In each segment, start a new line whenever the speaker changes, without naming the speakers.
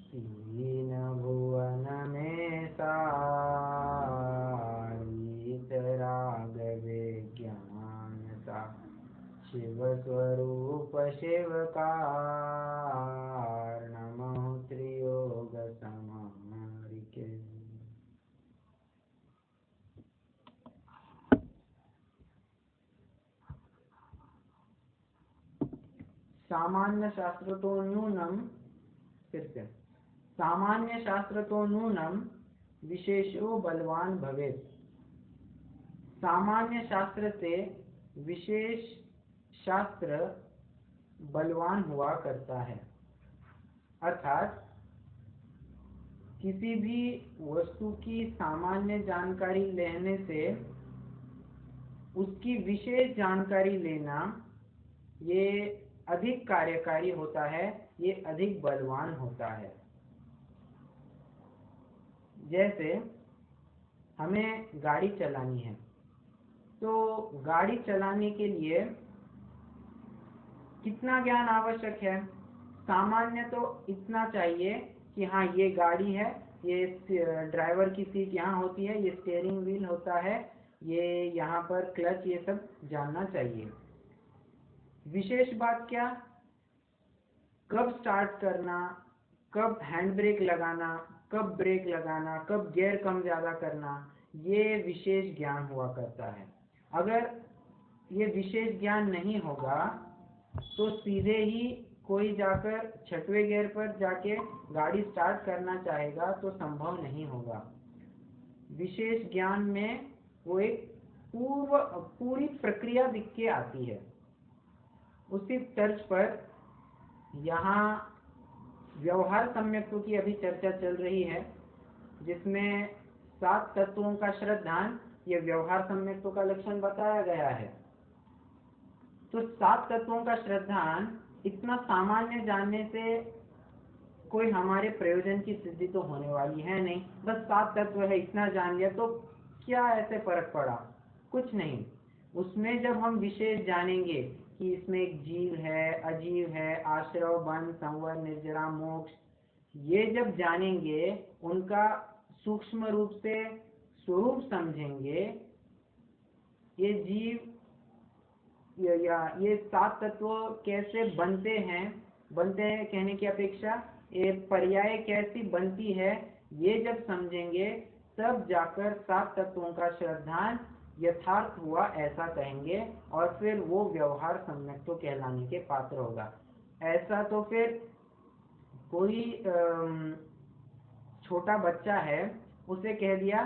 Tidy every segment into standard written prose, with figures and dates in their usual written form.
तीन भुवन में सारित राग विज्ञानता, शिव स्वरूप शिवकार, नमः त्रियोग समारिके। सामान्य शास्त्र तो न्यूनम, फिर से सामान्य शास्त्र तो न्यूनम विशेषो बलवान भवेत्। सामान्य शास्त्र से विशेष शास्त्र बलवान हुआ करता है। अर्थात किसी भी वस्तु की सामान्य जानकारी लेने से उसकी विशेष जानकारी लेना ये अधिक कार्यकारी होता है, ये अधिक बलवान होता है। जैसे हमें गाड़ी चलानी है, तो गाड़ी चलाने के लिए कितना ज्ञान आवश्यक है? सामान्य तो इतना चाहिए कि हाँ ये गाड़ी है, ये ड्राइवर की सीट यहाँ होती है, ये स्टीयरिंग व्हील होता है, ये यहाँ पर क्लच, ये सब जानना चाहिए। विशेष बात क्या? कब स्टार्ट करना, कब हैंड ब्रेक लगाना, कब ब्रेक लगाना, कब गियर कम ज़्यादा करना, ये विशेष ज्ञान हुआ करता है। अगर ये विशेष ज्ञान नहीं होगा तो सीधे ही कोई जाकर 6वें गियर पर जाके गाड़ी स्टार्ट करना चाहेगा तो संभव नहीं होगा। विशेष ज्ञान में वो एक पूरी प्रक्रिया दिख के आती है। उसी तर्ज पर यहाँ व्यवहार सम्यक्त्व की अभी चर्चा चल रही है, जिसमें 7 तत्वों का श्रद्धान, ये व्यवहार सम्यक्त्व का लक्षण बताया गया है। तो 7 तत्वों का श्रद्धान इतना सामान्य जानने से कोई हमारे प्रयोजन की सिद्धि तो होने वाली है नहीं। बस 7 तत्व है, इतना जान लिया तो क्या ऐसे फर्क पड़ा? कुछ नहीं। उसमें जब हम विशेष जानेंगे कि इसमें एक जीव है, अजीव है, आश्रव, बंध, संवर, निर्जरा, मोक्ष, ये जब जानेंगे, उनका सूक्ष्म रूप से स्वरूप समझेंगे, ये जीव या ये 7 तत्व कैसे बनते हैं कहने की अपेक्षा ये पर्याय कैसी बनती है, ये जब समझेंगे तब जाकर 7 तत्वों का श्रद्धान यथार्थ हुआ ऐसा कहेंगे, और फिर वो व्यवहार सम्यक्त्व कहलाने के पात्र होगा। ऐसा तो फिर कोई छोटा बच्चा है, उसे कह दिया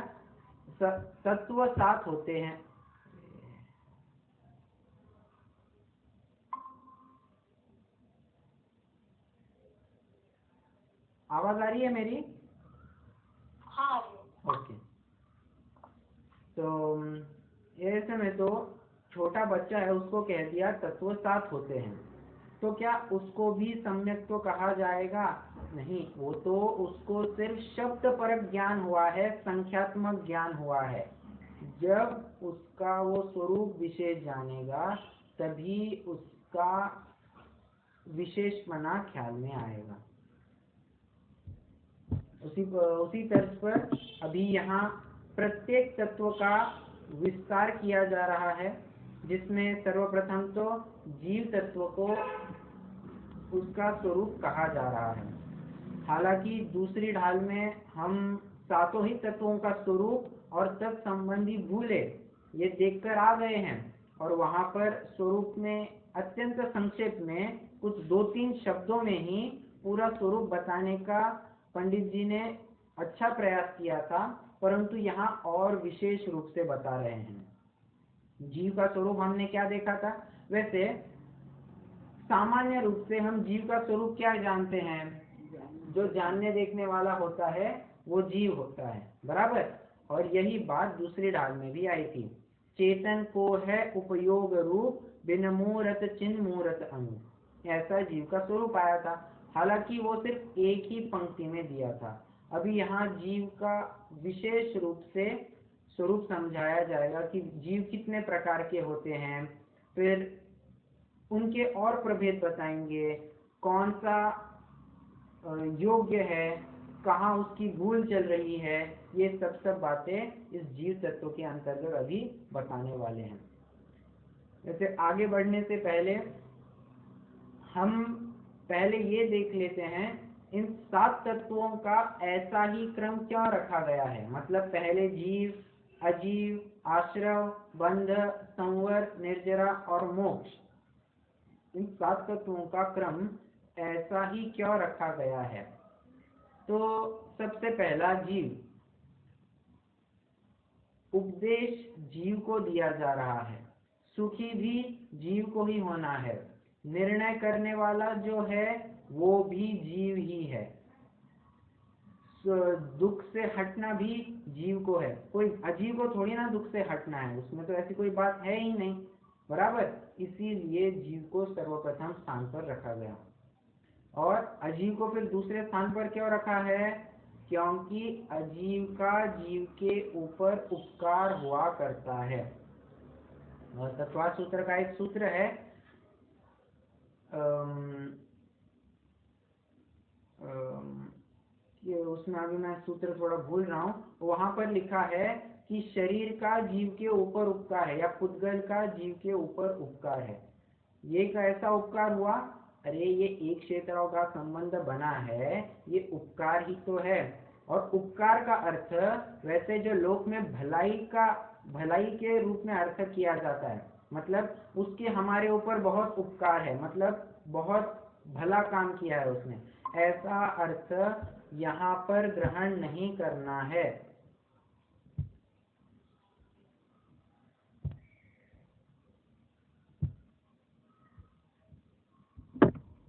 तत्व 7 होते हैं, आवाज आ रही है मेरी?
हाँ।
ओके। तो ऐसे में तो छोटा बच्चा है, उसको कह दिया तत्व 7 होते हैं, तो क्या उसको भी सम्यक तो कहा जाएगा? नहीं, वो तो उसको सिर्फ शब्द परक ज्ञान हुआ है, संख्यात्मक ज्ञान हुआ है। जब उसका वो स्वरूप विशेष जानेगा तभी उसका विशेषपना ख्याल में आएगा। उसी तर्ज पर अभी यहाँ प्रत्येक तत्व का विस्तार किया जा रहा है, जिसमें सर्वप्रथम तो जीव तत्व को उसका स्वरूप कहा जा रहा है। हालांकि दूसरी ढाल में हम 7 ही तत्वों का स्वरूप और तत्संबंधी भूले ये देखकर आ गए हैं, और वहाँ पर स्वरूप में अत्यंत संक्षेप में कुछ 2-3 शब्दों में ही पूरा स्वरूप बताने का पंडित जी ने अच्छा प्रयास किया था, परंतु यहाँ और विशेष रूप से बता रहे हैं। जीव का स्वरूप हमने क्या देखा था? वैसे सामान्य रूप से हम जीव का स्वरूप क्या जानते हैं? जो जानने देखने वाला होता है वो जीव होता है, बराबर। और यही बात दूसरी ढाल में भी आई थी, चेतन को है उपयोग रूप, बिन मूरत चिन्ह मूरत अनु, ऐसा जीव का स्वरूप आया था। हालांकि वो सिर्फ एक ही पंक्ति में दिया था। अभी यहाँ जीव का विशेष रूप से स्वरूप समझाया जाएगा कि जीव कितने प्रकार के होते हैं, फिर उनके और प्रभेद बताएंगे, कौन सा योग्य है, कहाँ उसकी भूल चल रही है, ये सब बातें इस जीव तत्व के अंतर्गत अभी बताने वाले हैं। वैसे आगे बढ़ने से पहले हम पहले ये देख लेते हैं इन 7 तत्वों का ऐसा ही क्रम क्यों रखा गया है। मतलब पहले जीव, अजीव, आश्रव, बंध, संवर, निर्जरा और मोक्ष, इन 7 तत्वों का क्रम ऐसा ही क्यों रखा गया है। तो सबसे पहला जीव, उपदेश जीव को दिया जा रहा है, सुखी भी जीव को ही होना है, निर्णय करने वाला जो है वो भी जीव ही है, दुख से हटना भी जीव को है। कोई अजीव को थोड़ी ना दुख से हटना है, उसमें तो ऐसी कोई बात है ही नहीं, बराबर। इसीलिए जीव को सर्वप्रथम स्थान पर रखा गया और अजीव को फिर दूसरे स्थान पर क्यों रखा है, क्योंकि अजीव का जीव के ऊपर उपकार हुआ करता है। और तत्वार्थ सूत्र का एक सूत्र है, उसमें अभी मैं सूत्र थोड़ा भूल रहा हूँ, वहां पर लिखा है कि शरीर का जीव के ऊपर उपकार है या पुद्गल का जीव के ऊपर उपकार है। ये कैसा उपकार हुआ, अरे ये एक क्षेत्रों का संबंध बना है, ये उपकार ही तो है। और उपकार का अर्थ वैसे जो लोक में भलाई के रूप में अर्थ किया जाता है, मतलब उसके हमारे ऊपर बहुत उपकार है, मतलब बहुत भला काम किया है उसने, ऐसा अर्थ यहाँ पर ग्रहण नहीं करना है।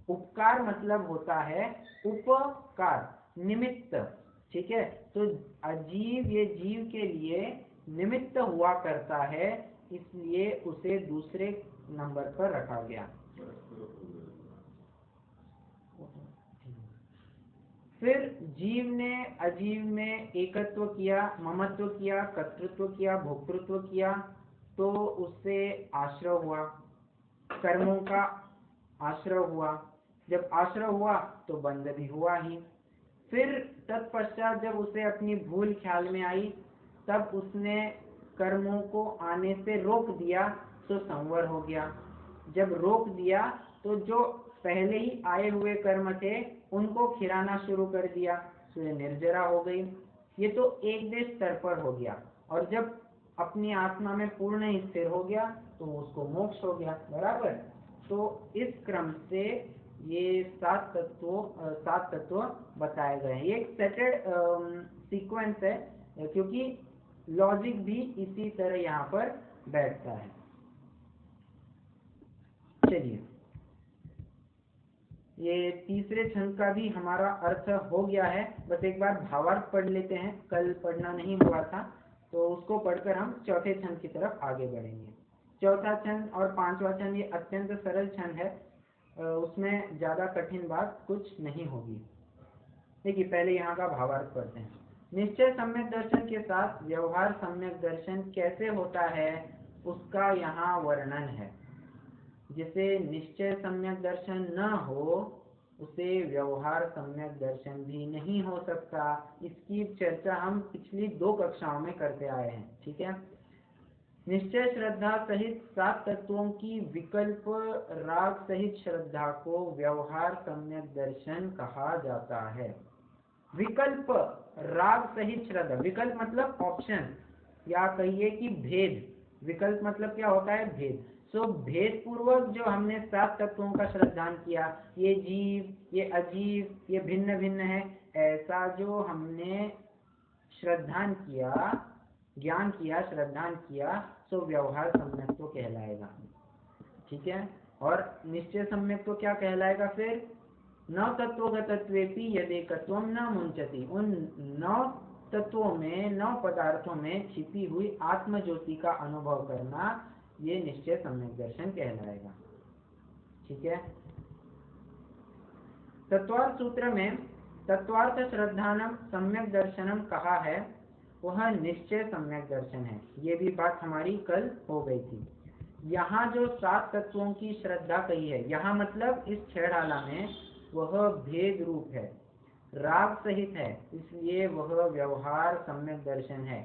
उपकार मतलब होता है उपकार, निमित्त, ठीक है। तो अजीव ये जीव के लिए निमित्त हुआ करता है, इसलिए उसे दूसरे नंबर पर रखा गया। फिर जीव ने अजीव में एकत्व किया, ममत्व किया, कर्तृत्व किया, भोक्तृत्व किया, तो उससे आश्रय हुआ, कर्मों का आश्रय हुआ। जब आश्रय हुआ तो बंध भी हुआ ही। फिर तत्पश्चात जब उसे अपनी भूल ख्याल में आई, तब उसने कर्मों को आने से रोक दिया, तो संवर हो गया। जब रोक दिया तो जो पहले ही आए हुए कर्म थे उनको खिराना शुरू कर दिया, तो ये निर्जरा हो गई। ये तो एक देश स्तर पर हो गया, और जब अपनी आत्मा में पूर्ण स्थिर हो गया तो उसको मोक्ष हो गया, बराबर। तो इस क्रम से ये 7 तत्व बताए गए हैं। ये एक सेटेड सीक्वेंस है, क्योंकि लॉजिक भी इसी तरह यहाँ पर बैठता है। चलिए, ये तीसरे छंद का भी हमारा अर्थ हो गया है। बस एक बार भावार्थ पढ़ लेते हैं, कल पढ़ना नहीं हुआ था, तो उसको पढ़कर हम चौथे छंद की तरफ आगे बढ़ेंगे। चौथा छंद और 5वां छंद ये अत्यंत सरल छंद है, उसमें ज्यादा कठिन बात कुछ नहीं होगी। देखिए, पहले यहाँ का भावार्थ पढ़ते हैं। निश्चय सम्यक दर्शन के साथ व्यवहार सम्यक दर्शन कैसे होता है, उसका यहाँ वर्णन है। जिसे निश्चय सम्यक दर्शन न हो, उसे व्यवहार सम्यक दर्शन भी नहीं हो सकता। इसकी चर्चा हम पिछली 2 कक्षाओं में करते आए हैं, ठीक है। निश्चय श्रद्धा सहित 7 तत्वों की विकल्प राग सहित श्रद्धा को व्यवहार सम्यक दर्शन कहा जाता है। विकल्प राग सहित श्रद्धा, विकल्प मतलब ऑप्शन, या कहिए कि भेद। विकल्प मतलब क्या होता है, भेद। सो भेद पूर्वक जो हमने 7 तत्वों का श्रद्धान किया, ये जीव, ये अजीव, ये भिन्न भिन्न है, ऐसा जो हमने श्रद्धान किया, ज्ञान किया, श्रद्धान किया, सो व्यवहार सम्यक कहलाएगा, ठीक है। और निश्चय सम्यक क्या कहलाएगा फिर, नौ तत्वगतत्वेपि यदेकत्वं न मुंचति। उन 9 तत्वों में, 9 पदार्थों में छिपी हुई आत्म ज्योति का अनुभव करना, ये निश्चय सम्यक दर्शन कहलाएगा, ठीक है। तत्वार्थ सूत्र में तत्वार्थ श्रद्धानम सम्यक दर्शनम कहा है, वह निश्चय सम्यक दर्शन है। ये भी बात हमारी कल हो गई थी। यहाँ जो 7 तत्वों की श्रद्धा कही है, यहाँ मतलब इस छेड़ाला में वह भेद रूप है, राग सहित है, इसलिए वह व्यवहार सम्यक दर्शन है।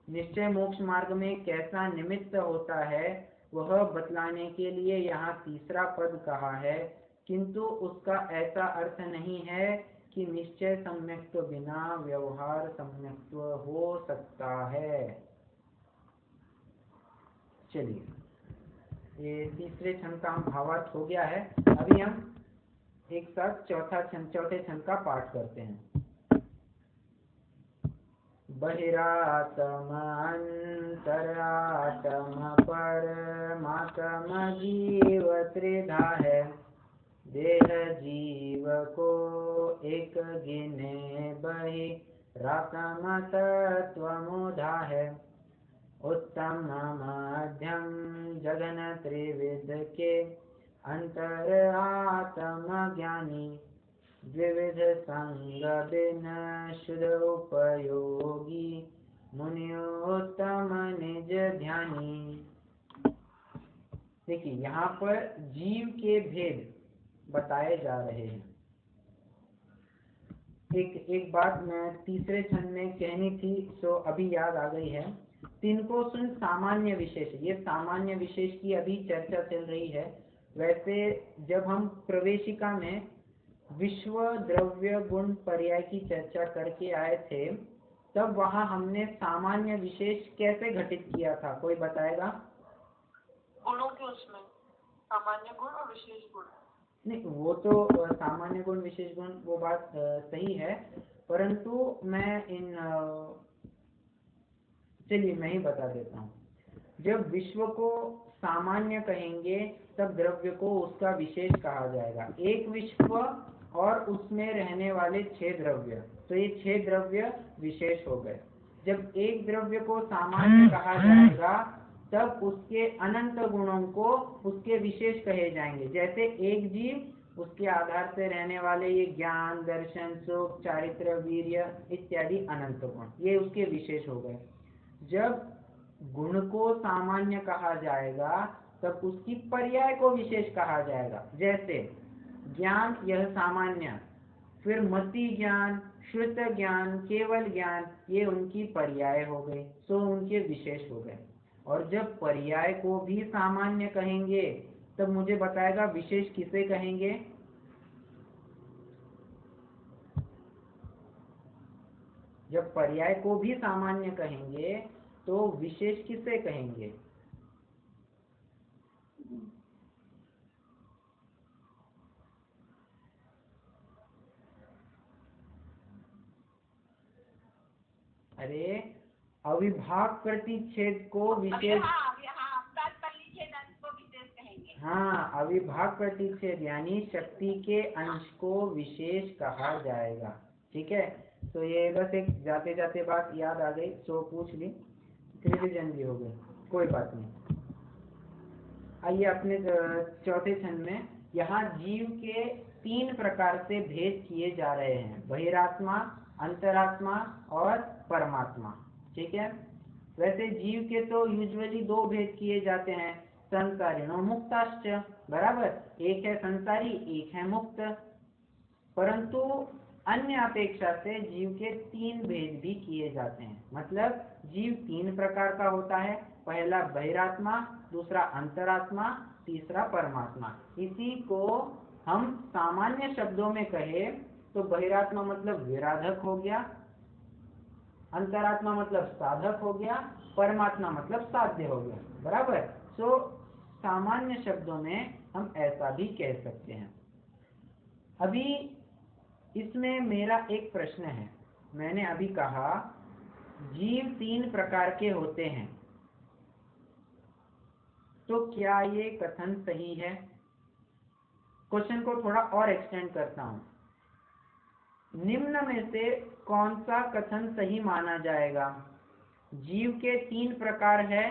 निश्चय मोक्ष मार्ग में कैसा निमित्त होता है वह बतलाने के लिए यहाँ तीसरा पद कहा है, किंतु उसका ऐसा अर्थ नहीं है कि निश्चय सम्यक्त्व बिना व्यवहार सम्यक्त्व हो सकता है। चलिए, ये तीसरे छंद का भावार्थ हो गया है। अभी हम एक साथ चौथे छंद का पाठ करते हैं। बहिरात्म अंतरात्म परमात्म जीव त्रिधा है, देह जीव को एक गिने बहिरात्म तत्वमोधा है। उत्तम मध्यम जगन त्रिविध के अंतर आत्म ज्ञानी, द्विविध संग बिन शुद्ध उपयोगी मुनियोत्तम निज ध्यानी। देखिए, यहाँ पर जीव के भेद बताए जा रहे हैं। एक बात मैं तीसरे छंद में कहनी थी, तो अभी याद आ गई है। तिनको सुन सामान्य विशेष, ये सामान्य विशेष की अभी चर्चा चल रही है। वैसे जब हम प्रवेशिका में विश्व द्रव्य गुण पर्याय की चर्चा करके आए थे, तब वहां हमने सामान्य विशेष कैसे घटित किया था, कोई बताएगा?
गुणों के उसमें सामान्य गुण और विशेष गुण।
नहीं, वो तो सामान्य गुण विशेष गुण वो बात सही है, परंतु मैं चलिए मैं ही बता देता हूँ। जब विश्व को सामान्य कहेंगे तब द्रव्य को उसका विशेष कहा जाएगा। एक विश्व और उसमें रहने वाले 6 द्रव्य, तो ये 6 द्रव्य विशेष हो गए। जब एक द्रव्य को सामान्य कहा जाएगा तब उसके अनंत गुणों को उसके विशेष कहे जाएंगे। जैसे एक जीव, उसके आधार से रहने वाले ये ज्ञान, दर्शन, सुख, चारित्र, वीर्य इत्यादि अनंत गुण, ये उसके विशेष हो गए। जब गुण को सामान्य कहा जाएगा तब उसकी पर्याय को विशेष कहा जाएगा। जैसे ज्ञान, यह सामान्य, फिर मति ज्ञान, श्रुत ज्ञान, केवल ज्ञान, ये उनकी पर्याय हो गई, तो उनके विशेष हो गए। और जब पर्याय को भी सामान्य कहेंगे तब मुझे बताएगा विशेष किसे कहेंगे? जब पर्याय को भी सामान्य कहेंगे तो विशेष किसे कहेंगे? अरे, अविभाग प्रतिच्छेद को विशेष, हाँ, अविभाग प्रतिच्छेद यानी शक्ति के अंश को विशेष कहा जाएगा। ठीक है, तो ये बस एक जाते जाते बात याद आ गई, तो पूछ ली, रिविजन भी हो गई, कोई बात नहीं। आइए अपने चौथे छंद में, यहाँ जीव के 3 प्रकार से भेद किए जा रहे हैं, बहिरात्मा, अंतरात्मा और परमात्मा। ठीक है, वैसे जीव के तो यूजुअली 2 भेद किए जाते हैं, संसारिणो मुक्ताश्च, बराबर, एक है संसारी, एक है मुक्त। परंतु अन्य अपेक्षा से जीव के 3 भेद भी किए जाते हैं। मतलब जीव 3 प्रकार का होता है, पहला बहिरात्मा, दूसरा अंतरात्मा, तीसरा परमात्मा। इसी को हम सामान्य शब्दों में कहें तो बहिरात्मा मतलब विराधक हो गया, अंतरात्मा मतलब साधक हो गया, परमात्मा मतलब साध्य हो गया, बराबर। तो सामान्य शब्दों में हम ऐसा भी कह सकते हैं। अभी इसमें मेरा एक प्रश्न है, मैंने अभी कहा जीव 3 प्रकार के होते हैं, तो क्या ये कथन सही है? क्वेश्चन को थोड़ा और एक्सटेंड करता हूं, निम्न में से कौन सा कथन सही माना जाएगा? जीव के 3 प्रकार है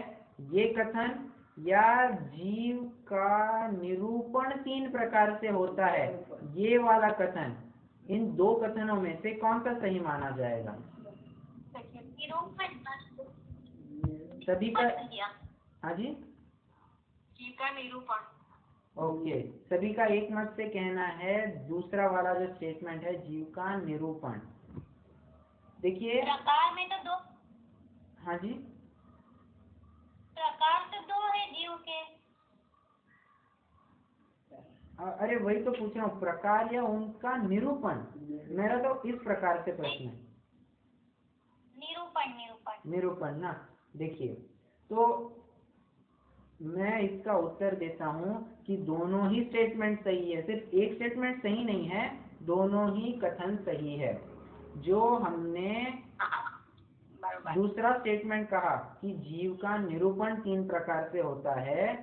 ये कथन, या जीव का निरूपण 3 प्रकार से होता है ये वाला कथन? इन 2 कथनों में से कौन सा सही माना जाएगा? सभी का, हाँ जी,
जीव का निरूपण।
ओके, सभी का एक मत से कहना है दूसरा वाला जो स्टेटमेंट है जीव का निरूपण। देखिए
प्रकार में तो दो,
हाँ जी,
प्रकार तो दो है जीव के।
अरे वही तो पूछ रहा हूँ, प्रकार या उनका निरूपण। मेरा तो इस प्रकार से प्रश्न है।
निरूपण निरूपण
निरूपण ना, देखिए तो मैं इसका उत्तर देता हूँ कि दोनों ही स्टेटमेंट सही है। सिर्फ एक स्टेटमेंट सही नहीं है, दोनों ही कथन सही है। जो हमने दूसरा स्टेटमेंट कहा कि जीव का निरूपण 3 प्रकार से होता है,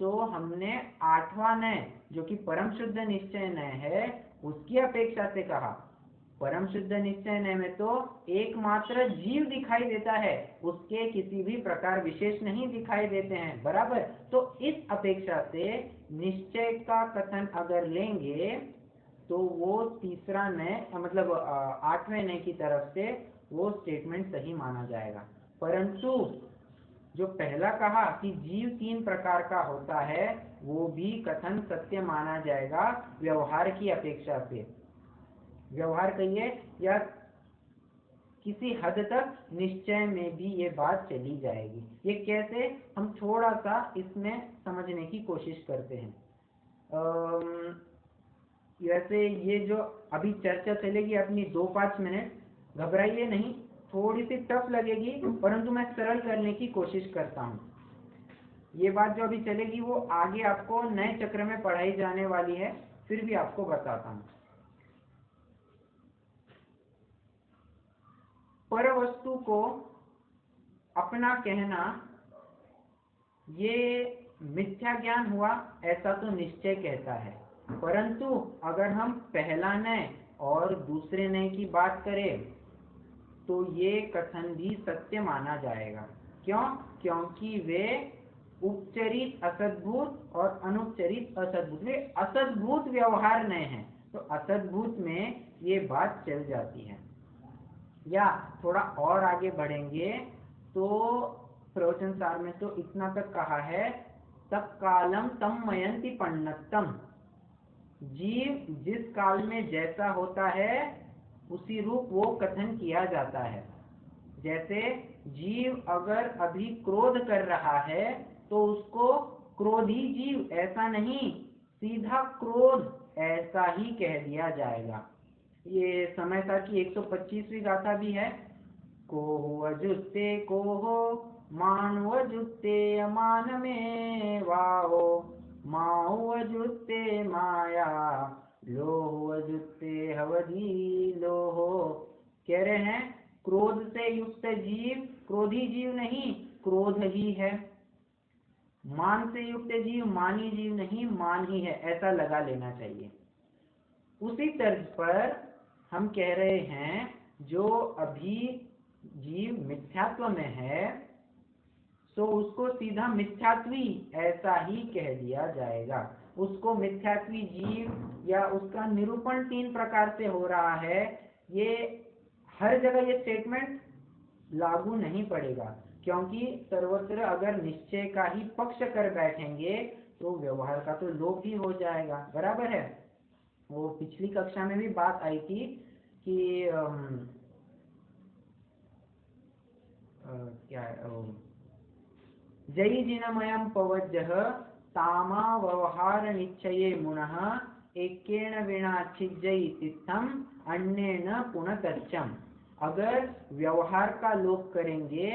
सो हमने 8वां नय जो कि परम शुद्ध निश्चय नय है उसकी अपेक्षा से कहा। परम शुद्ध निश्चय नय में तो एकमात्र जीव दिखाई देता है, उसके किसी भी प्रकार विशेष नहीं दिखाई देते हैं, बराबर। तो इस अपेक्षा से निश्चय का कथन अगर लेंगे तो वो तीसरा नय मतलब 8वें नय की तरफ से वो स्टेटमेंट सही माना जाएगा। परंतु जो पहला कहा कि जीव 3 प्रकार का होता है वो भी कथन सत्य माना जाएगा व्यवहार की अपेक्षा से। व्यवहार कहिए या किसी हद तक निश्चय में भी ये बात चली जाएगी। ये कैसे, हम थोड़ा सा इसमें समझने की कोशिश करते हैं। वैसे ये जो अभी चर्चा चलेगी अपनी 2-5 मिनट, घबराइए नहीं, थोड़ी सी टफ लगेगी परंतु मैं सरल करने की कोशिश करता हूँ। ये बात जो अभी चलेगी वो आगे आपको नए चक्र में पढ़ाई जाने वाली है, फिर भी आपको बताता हूँ। पर वस्तु को अपना कहना ये मिथ्या ज्ञान हुआ, ऐसा तो निश्चय कहता है। परंतु अगर हम पहला नय और दूसरे नय की बात करें तो ये कथन भी सत्य माना जाएगा। क्यों? क्योंकि वे उपचरित असद्भूत और अनुपचरित असद्भूत, वे असद्भूत व्यवहार नय हैं, तो असद्भूत में ये बात चल जाती है। या थोड़ा और आगे बढ़ेंगे तो प्रवचन सार में तो इतना तक कहा है, तब कालम तम मयंती पन्नतम। जीव जिस काल में जैसा होता है उसी रूप वो कथन किया जाता है। जैसे जीव अगर अभी क्रोध कर रहा है तो उसको क्रोधी जीव ऐसा नहीं, सीधा क्रोध ऐसा ही कह दिया जाएगा। ये समय सार की 125वीं गाथा भी है, को अजुते को हो मानु अजुते अमान में वाहो, माओ अजुते माया लोहो अजुते हवदी लोहो। कह रहे हैं क्रोध से युक्त जीव क्रोधी जीव नहीं, क्रोध ही है। मान से युक्त जीव मानी जीव नहीं, मान ही है, ऐसा लगा लेना चाहिए। उसी तर्ज पर हम कह रहे हैं जो अभी जीव मिथ्यात्व में है तो उसको सीधा मिथ्यात्वी ऐसा ही कह दिया जाएगा। उसको मिथ्यात्वी जीव या उसका निरूपण 3 प्रकार से हो रहा है, ये हर जगह ये स्टेटमेंट लागू नहीं पड़ेगा, क्योंकि सर्वत्र अगर निश्चय का ही पक्ष कर बैठेंगे तो व्यवहार का तो लोप ही हो जाएगा, बराबर है। वो पिछली कक्षा में भी बात आई थी कि क्या जयी जिनमयम पवज्जः तामा व्यवहार निश्चये मुनः एकेन विना छिज्जयि तिस्थम अन्येन पुनतच्चम। अगर व्यवहार का लोप करेंगे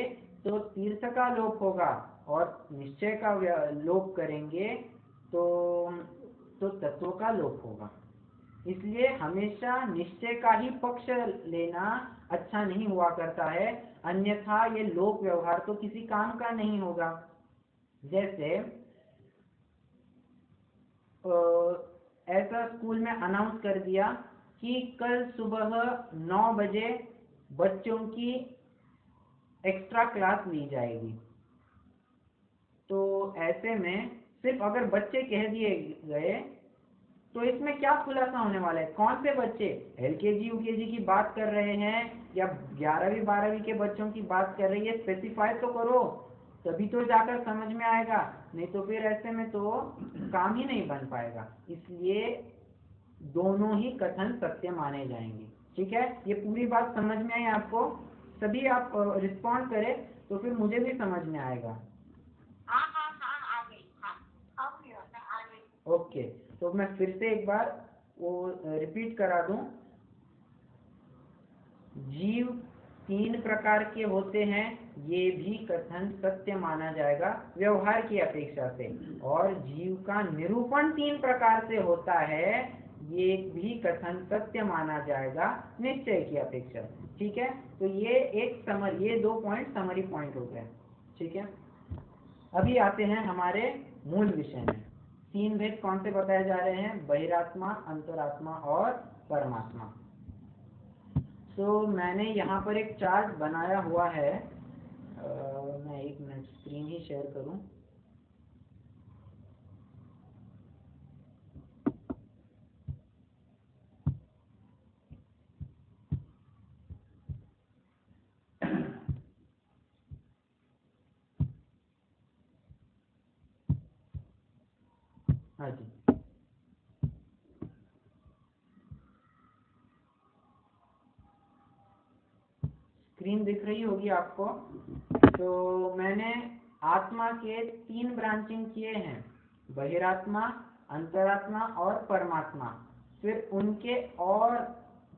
तो तीर्थ का लोप होगा और निश्चय का लोप करेंगे तो तत्व का लोप होगा। इसलिए हमेशा निश्चय का ही पक्ष लेना अच्छा नहीं हुआ करता है, अन्यथा ये लोक व्यवहार तो किसी काम का नहीं होगा। जैसे ऐसा स्कूल में अनाउंस कर दिया कि कल सुबह 9 बजे बच्चों की एक्स्ट्रा क्लास ली जाएगी, तो ऐसे में सिर्फ अगर बच्चे कह दिए गए तो इसमें क्या खुलासा होने वाला है, कौन से बच्चे, LKG UKG की बात कर रहे हैं या 11वीं 12वीं के बच्चों की बात कर रही है, स्पेसिफाई तो करो। तभी तो जाकर समझ में आएगा, नहीं तो फिर ऐसे में तो काम ही नहीं बन पाएगा। इसलिए दोनों ही कथन सत्य माने जाएंगे। ठीक है, ये पूरी बात समझ में आई आपको? सभी आप रिस्पॉन्ड करें तो फिर मुझे भी समझ में आएगा।
हाँ हाँ हाँ, आ गई। हाँ
आ गई।
ओके, तो मैं फिर से एक बार वो रिपीट करा दूं। जीव 3 प्रकार के होते हैं, ये भी कथन सत्य माना जाएगा व्यवहार की अपेक्षा से। और जीव का निरूपण 3 प्रकार से होता है, ये भी कथन सत्य माना जाएगा निश्चय की अपेक्षा। ठीक है, तो ये 2 पॉइंट समरी पॉइंट हो गए। ठीक है, अभी आते हैं हमारे मूल विषय में। 3 भेद कौन से बताए जा रहे हैं? बहिरात्मा, अंतरात्मा और परमात्मा। तो मैंने यहाँ पर एक चार्ट बनाया हुआ है। मैं 1 मिनट स्क्रीन ही शेयर करूं। हाँ जी, स्क्रीन दिख रही होगी आपको। तो मैंने आत्मा के 3 ब्रांचिंग किए हैं, बहिरात्मा, अंतरात्मा और परमात्मा। फिर उनके और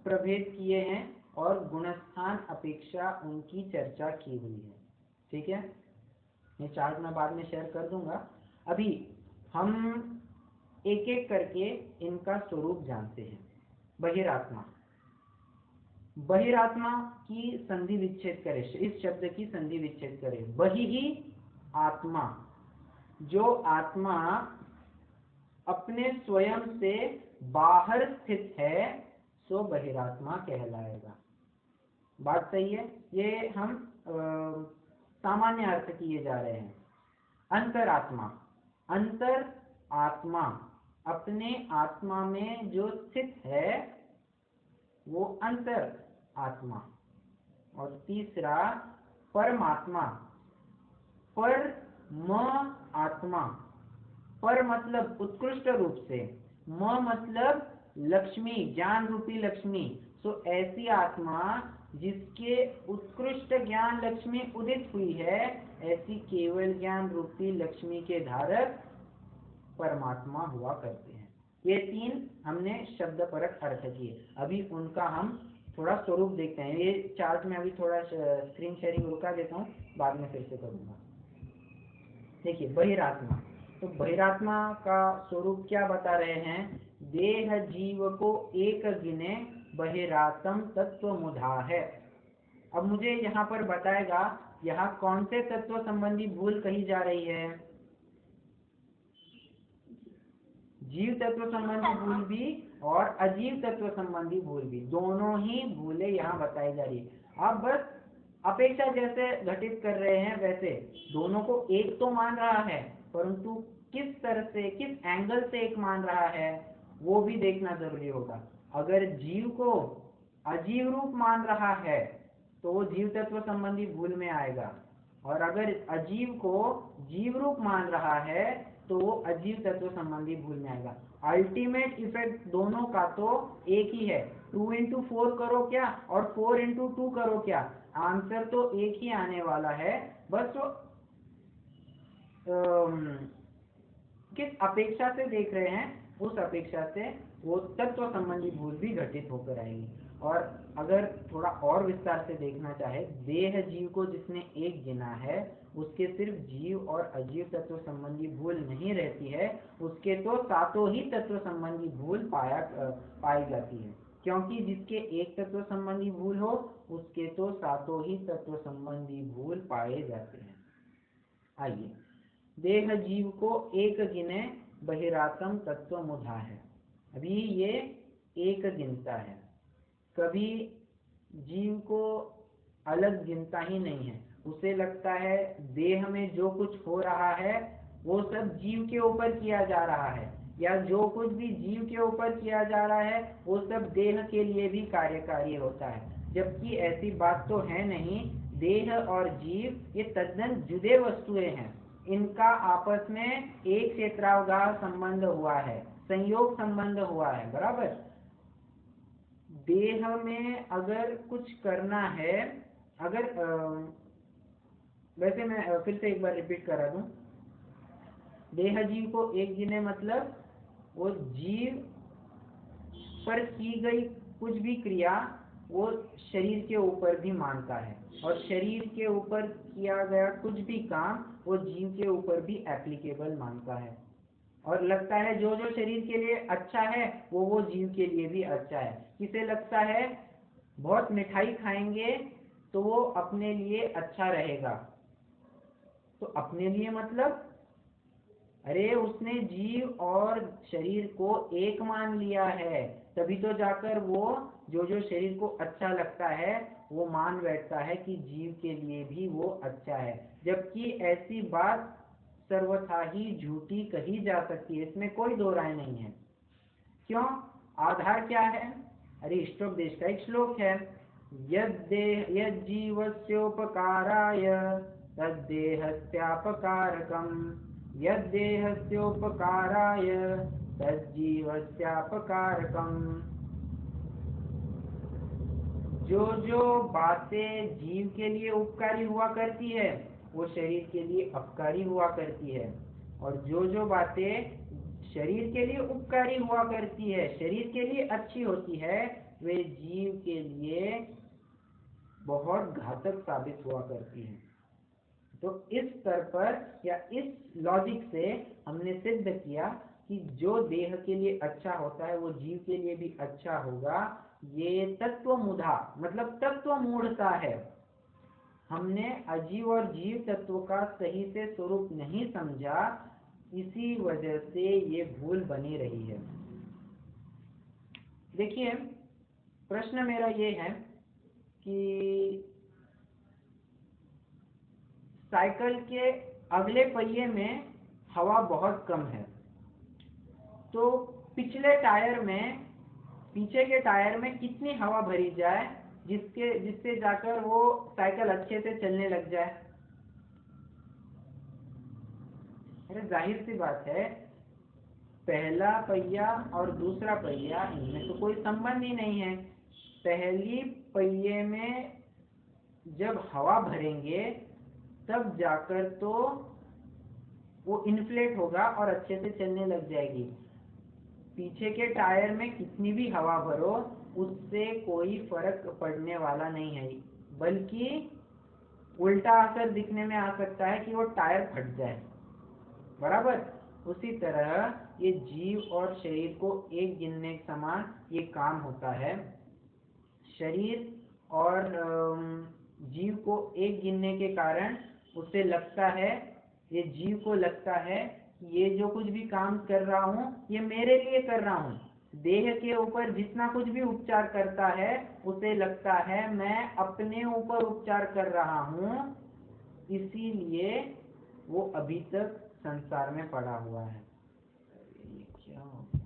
प्रभेद किए हैं और गुणस्थान अपेक्षा उनकी चर्चा की हुई है। ठीक है, ये चार्ट मैं बाद में शेयर कर दूंगा। अभी हम एक एक करके इनका स्वरूप जानते हैं। बहिरात्मा, बहिरात्मा की संधि विच्छेद करें, इस शब्द की संधि विच्छेद करें। बहि ही आत्मा, जो आत्मा अपने स्वयं से बाहर स्थित है सो बहिरात्मा कहलाएगा। बात सही है? ये हम सामान्य अर्थ किए जा रहे हैं। अंतरात्मा, अंतर आत्मा अपने आत्मा में जो स्थित है वो अंतर आत्मा। और तीसरा परमात्मा, पर म आत्मा, पर मतलब उत्कृष्ट रूप से, म मतलब लक्ष्मी, ज्ञान रूपी लक्ष्मी। तो ऐसी आत्मा जिसके उत्कृष्ट ज्ञान लक्ष्मी उदित हुई है, ऐसी केवल ज्ञान रूपी लक्ष्मी के धारक परमात्मा हुआ करते हैं। ये 3 हमने शब्द परक अर्थ किए। अभी उनका हम थोड़ा स्वरूप देखते हैं। ये चार्ट में अभी थोड़ा स्क्रीन शेयरिंग रुका देता हूँ, बाद में फिर से करूँगा। देखिए बहिरात्मा, तो बहिरात्मा का स्वरूप क्या बता रहे हैं? देह जीव को एक गिने बहिरातम तत्व मुधा है। अब मुझे यहाँ पर बताएगा यहाँ कौन से तत्व संबंधी भूल कही जा रही है? जीव तत्व संबंधी भूल भी और अजीव तत्व संबंधी भूल भी, दोनों ही भूलें यहाँ बताई जा रही है। अब बस अपेक्षा जैसे घटित कर रहे हैं वैसे दोनों को एक तो मान रहा है, परंतु किस तरह से, किस एंगल से एक मान रहा है वो भी देखना जरूरी होगा। अगर जीव को अजीव रूप मान रहा है तो वो जीव तत्व संबंधी भूल में आएगा, और अगर अजीव को जीव रूप मान रहा है तो वो अजीव तत्व संबंधी भूल में आएगा। अल्टीमेट इफेक्ट दोनों का तो एक ही है। 2 into 4 करो क्या और 4 into 2 करो क्या, आंसर तो एक ही आने वाला है। बस वो किस अपेक्षा से देख रहे हैं, उस अपेक्षा से वो तत्व संबंधी भूल भी घटित होकर आएगी। और अगर थोड़ा और विस्तार से देखना चाहे, देह जीव को जिसने एक गिना है उसके सिर्फ जीव और अजीव तत्व संबंधी भूल नहीं रहती है, उसके तो सातों ही तत्व संबंधी भूल पाई जाती है। क्योंकि जिसके एक तत्व संबंधी भूल हो उसके तो सातों ही तत्व संबंधी भूल पाए जाते हैं। आइए, देह जीव को एक गिने बहिरातम तत्व मुधा है। अभी ये एक गिनता है, कभी जीव को अलग गिनता ही नहीं है। उसे लगता है देह में जो कुछ हो रहा है वो सब जीव के ऊपर किया जा रहा है, या जो कुछ भी जीव के ऊपर किया जा रहा है वो सब देह के लिए भी कार्यकारी होता है। जबकि ऐसी बात तो है नहीं। देह और जीव ये तद्दन जुदे वस्तुएं हैं, इनका आपस में एक क्षेत्रावगाह संबंध हुआ है, संयोग संबंध हुआ है, बराबर। देह में अगर कुछ करना है, अगर वैसे मैं फिर से एक बार रिपीट करा दूं, देह जीव को एक गिने मतलब वो जीव पर की गई कुछ भी क्रिया वो शरीर के ऊपर भी मानता है, और शरीर के ऊपर किया गया कुछ भी काम वो जीव के ऊपर भी एप्लीकेबल मानता है, और लगता है जो जो शरीर के लिए अच्छा है वो जीव के लिए भी अच्छा है। किसे लगता है बहुत मिठाई खाएंगे तो वो अपने लिए अच्छा रहेगा, तो अपने लिए मतलब अरे उसने जीव और शरीर को एक मान लिया है, तभी तो जाकर वो जो जो शरीर को अच्छा लगता है वो मान बैठता है कि जीव के लिए भी वो अच्छा है, जबकि ऐसी बात सर्वथा ही झूठी कही जा सकती है, इसमें कोई दो राय नहीं है। क्यों? आधार क्या है? अरिष्टोपदेश का एक श्लोक है, यद जीवस्योपकाराय तद्देहस्यापकारकम्, यद्देहस्योपकाराय तज्जीवस्यापकारकम्। जो जो बातें जीव के लिए उपकारी हुआ करती है वो शरीर के लिए अपकारी हुआ करती है, और जो जो बातें शरीर के लिए उपकारी हुआ करती है, शरीर के लिए अच्छी होती है, वे जीव के लिए बहुत घातक साबित हुआ करती है। तो इस स्तर पर या इस लॉजिक से हमने सिद्ध किया कि जो देह के लिए अच्छा होता है वो जीव के लिए भी अच्छा होगा। ये तत्व मुधा मतलब तत्व मूढ़ता है, हमने अजीव और जीव तत्व का सही से स्वरूप नहीं समझा, इसी वजह से ये भूल बनी रही है। देखिए प्रश्न मेरा ये है कि साइकिल के अगले पहिए में हवा बहुत कम है, तो पिछले टायर में, पीछे के टायर में कितनी हवा भरी जाए जिससे जाकर वो साइकिल अच्छे से चलने लग जाए? अरे जाहिर सी बात है, पहला पहिया और दूसरा पहिया इनमें तो कोई संबंध ही नहीं है। पहली पहिए में जब हवा भरेंगे तब जाकर तो वो इन्फ्लेट होगा और अच्छे से चलने लग जाएगी। पीछे के टायर में कितनी भी हवा भरो उससे कोई फर्क पड़ने वाला नहीं है, बल्कि उल्टा असर दिखने में आ सकता है कि वो टायर फट जाए, बराबर। उसी तरह ये जीव और शरीर को एक गिनने के समान ये काम होता है। शरीर और जीव को एक गिनने के कारण उसे लगता है, ये जीव को लगता है कि ये जो कुछ भी काम कर रहा हूँ ये मेरे लिए कर रहा हूँ। देह के ऊपर जितना कुछ भी उपचार करता है उसे लगता है मैं अपने ऊपर उपचार कर रहा हूँ, इसीलिए वो अभी तक संसार में पड़ा हुआ है। ये क्या हो गया?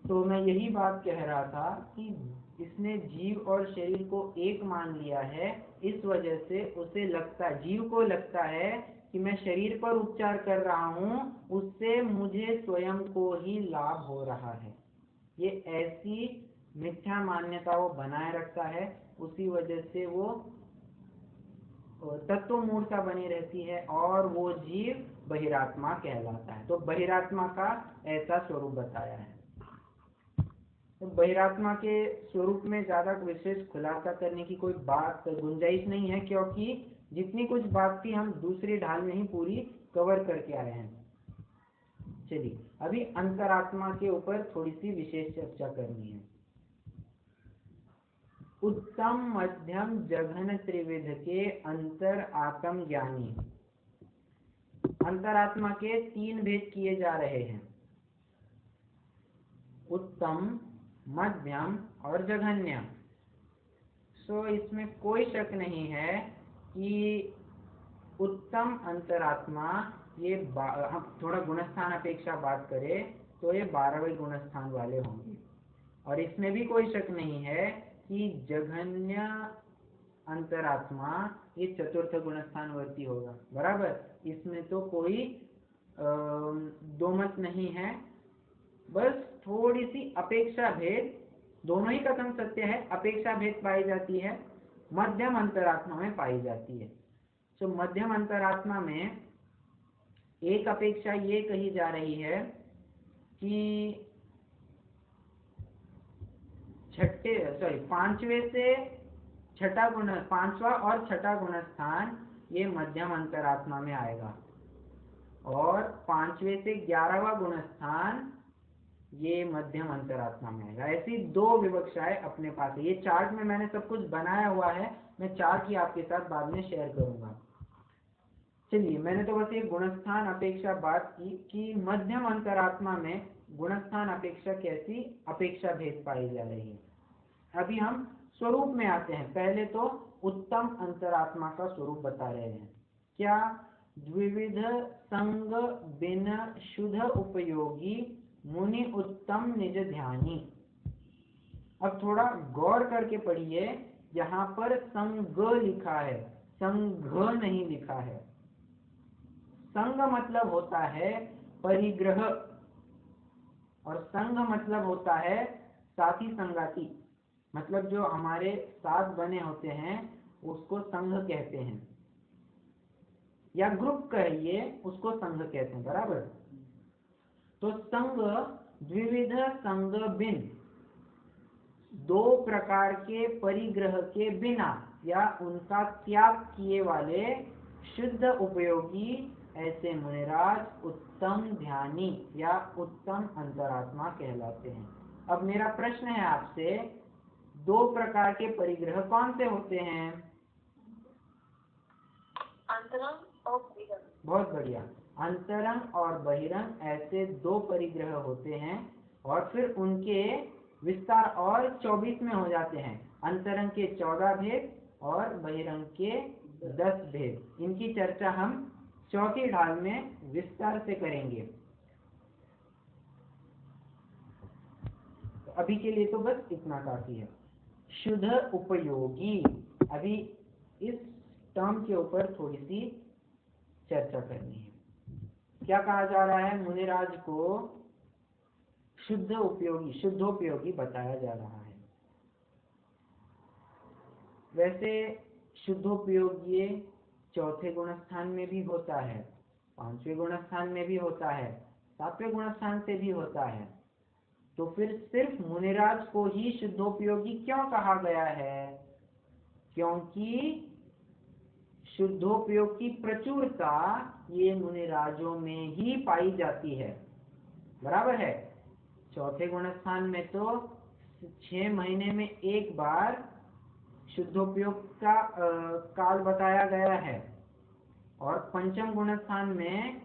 तो मैं यही बात कह रहा था कि इसने जीव और शरीर को एक मान लिया है, इस वजह से उसे लगता, जीव को लगता है कि मैं शरीर पर उपचार कर रहा हूँ, उससे मुझे स्वयं को ही लाभ हो रहा है। ये ऐसी मिथ्या मान्यता वो बनाए रखता है, उसी वजह से वो तत्व मूर्ता बनी रहती है और वो जीव बहिरात्मा कहलाता है। तो बहिरात्मा का ऐसा स्वरूप बताया है। तो बहिरात्मा के स्वरूप में ज्यादा विशेष खुलासा करने की कोई बात गुंजाइश नहीं है, क्योंकि जितनी कुछ बात थी हम दूसरी ढाल में ही पूरी कवर करके आए हैं। चलिए अभी अंतरात्मा के ऊपर थोड़ी सी विशेष चर्चा करनी है। उत्तम मध्यम जघन त्रिविध के अंतर आत्म ज्ञानी, अंतरात्मा के तीन भेद किए जा रहे हैं। उत्तम, मध्यम और जघन्य। सो इसमें कोई शक नहीं है कि उत्तम अंतरात्मा ये हम थोड़ा गुणस्थान अपेक्षा बात करें तो ये 12वें गुणस्थान वाले होंगे। और इसमें भी कोई शक नहीं है कि जघन्य अंतरात्मा ये चतुर्थ गुणस्थानवर्ती होगा। बराबर, इसमें तो कोई दो मत नहीं है। बस थोड़ी सी अपेक्षा भेद, दोनों ही कथन सत्य है, अपेक्षा भेद पाई जाती है, मध्यम अंतरात्मा में पाई जाती है। तो मध्यम अंतरात्मा में एक अपेक्षा ये कही जा रही है कि पांचवें से छठा गुण, पांचवा और छठा गुणस्थान ये मध्यम अंतरात्मा में आएगा, और पांचवें से 11वां गुणस्थान ये मध्यम अंतरात्मा में आएगा। ऐसी दो विवक्षाएं अपने पास है। ये चार्ट में मैंने सब कुछ बनाया हुआ है, मैं चार्ट ही आपके साथ बाद में शेयर करूंगा। चलिए, मैंने तो बस ये गुणस्थान अपेक्षा बात की कि मध्यम अंतरात्मा में गुणस्थान अपेक्षा कैसी अपेक्षा भेद पाई जा रही है। अभी हम स्वरूप में आते हैं। पहले तो उत्तम अंतरात्मा का स्वरूप बता रहे हैं। क्या? द्विविध संग बिन शुद्ध उपयोगी मुनि उत्तम निज ध्यानी। अब थोड़ा गौर करके पढ़िए, यहाँ पर संग लिखा है, संघ नहीं लिखा है। संग मतलब होता है परिग्रह, और संघ मतलब होता है साथी संगाती। मतलब जो हमारे साथ बने होते हैं उसको संघ कहते हैं, या ग्रुप कहिए, उसको संघ कहते हैं। बराबर। तो संग, द्विविध संग बिन, दो प्रकार के परिग्रह के बिना या उनका त्याग किए वाले शुद्ध उपयोगी ऐसे मुनिराज उत्तम ध्यानी या उत्तम अंतरात्मा कहलाते हैं। अब मेरा प्रश्न है आपसे, दो प्रकार के परिग्रह कौन से होते हैं?
अंतरंग और बहिरंग।
बहुत बढ़िया। अंतरंग और बहिरंग ऐसे दो परिग्रह होते हैं, और फिर उनके विस्तार और 24 में हो जाते हैं। अंतरंग के 14 भेद और बहिरंग के 10 भेद। इनकी चर्चा हम चौथी ढाल में विस्तार से करेंगे। तो अभी के लिए तो बस इतना काफी है। शुद्ध उपयोगी, अभी इस टर्म के ऊपर थोड़ी सी चर्चा करनी है। क्या कहा जा रहा है? मुनिराज को शुद्ध उपयोगी, शुद्धोपयोगी बताया जा रहा है। वैसे शुद्धोपयोगी चौथे गुणस्थान में भी होता है, पांचवें गुणस्थान में भी होता है, सातवें गुणस्थान से भी होता है। तो फिर सिर्फ मुनिराज को ही शुद्धोपयोगी क्यों कहा गया है? क्योंकि शुद्धोपयोग की प्रचुरता ये मुनिराजों में ही पाई जाती है। बराबर है। चौथे गुणस्थान में तो 6 महीने में एक बार शुद्धोपयोग का काल बताया गया है, और पंचम गुणस्थान में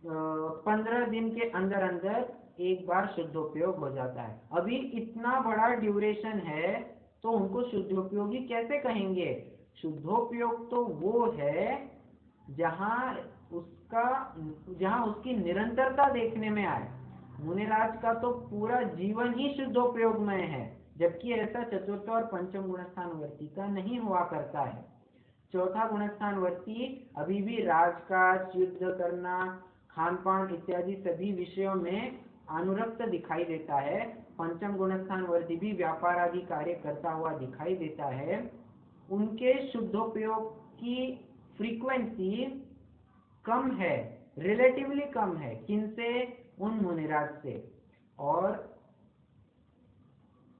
15 दिन के अंदर अंदर एक बार शुद्धोपयोग हो जाता है। अभी इतना बड़ा ड्यूरेशन है तो उनको शुद्धोपयोगी कैसे कहेंगे? शुद्धोपयोग तो वो है जहाँ उसकी निरंतरता देखने में आए। मुनिराज का तो पूरा जीवन ही शुद्धोपयोगमय है, जबकि ऐसा चतुर्थ और पंचम गुणस्थान वर्ती का नहीं हुआ करता है। चौथा गुणस्थान वर्ती अभी भी राजकाज, युद्ध करना, खान पान इत्यादि सभी विषयों में अनुरक्त दिखाई देता है। पंचम गुणस्थान वर्ती भी व्यापार आदि कार्य करता हुआ दिखाई देता है। उनके शुद्धोपयोग की फ्रीक्वेंसी कम है, रिलेटिवली कम है। किनसे? उन मुनिराज से। और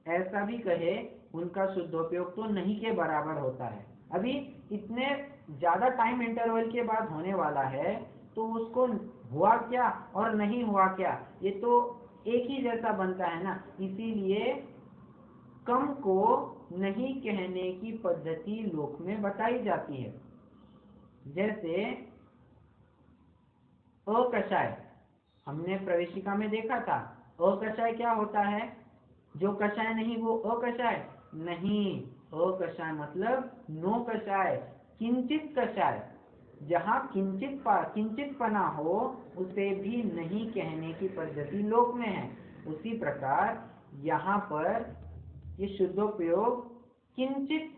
ऐसा भी कहे, उनका शुद्धोपयोग तो नहीं के बराबर होता है। अभी इतने ज्यादा टाइम इंटरवल के बाद होने वाला है, तो उसको हुआ क्या और नहीं हुआ क्या, ये तो एक ही जैसा बनता है ना। इसीलिए कम को नहीं कहने की पद्धति लोक में बताई जाती है। जैसे अकषाय हमने प्रवेशिका में देखा था, अकषाय क्या होता है? जो कषाय नहीं वो अकषाय नहीं। अकषाय मतलब नो कषाय, किंचित कषाय। जहाँ किंचित पना हो उसे भी नहीं कहने की पद्धति लोक में है। उसी प्रकार यहाँ पर ये शुद्धोपयोग किंचित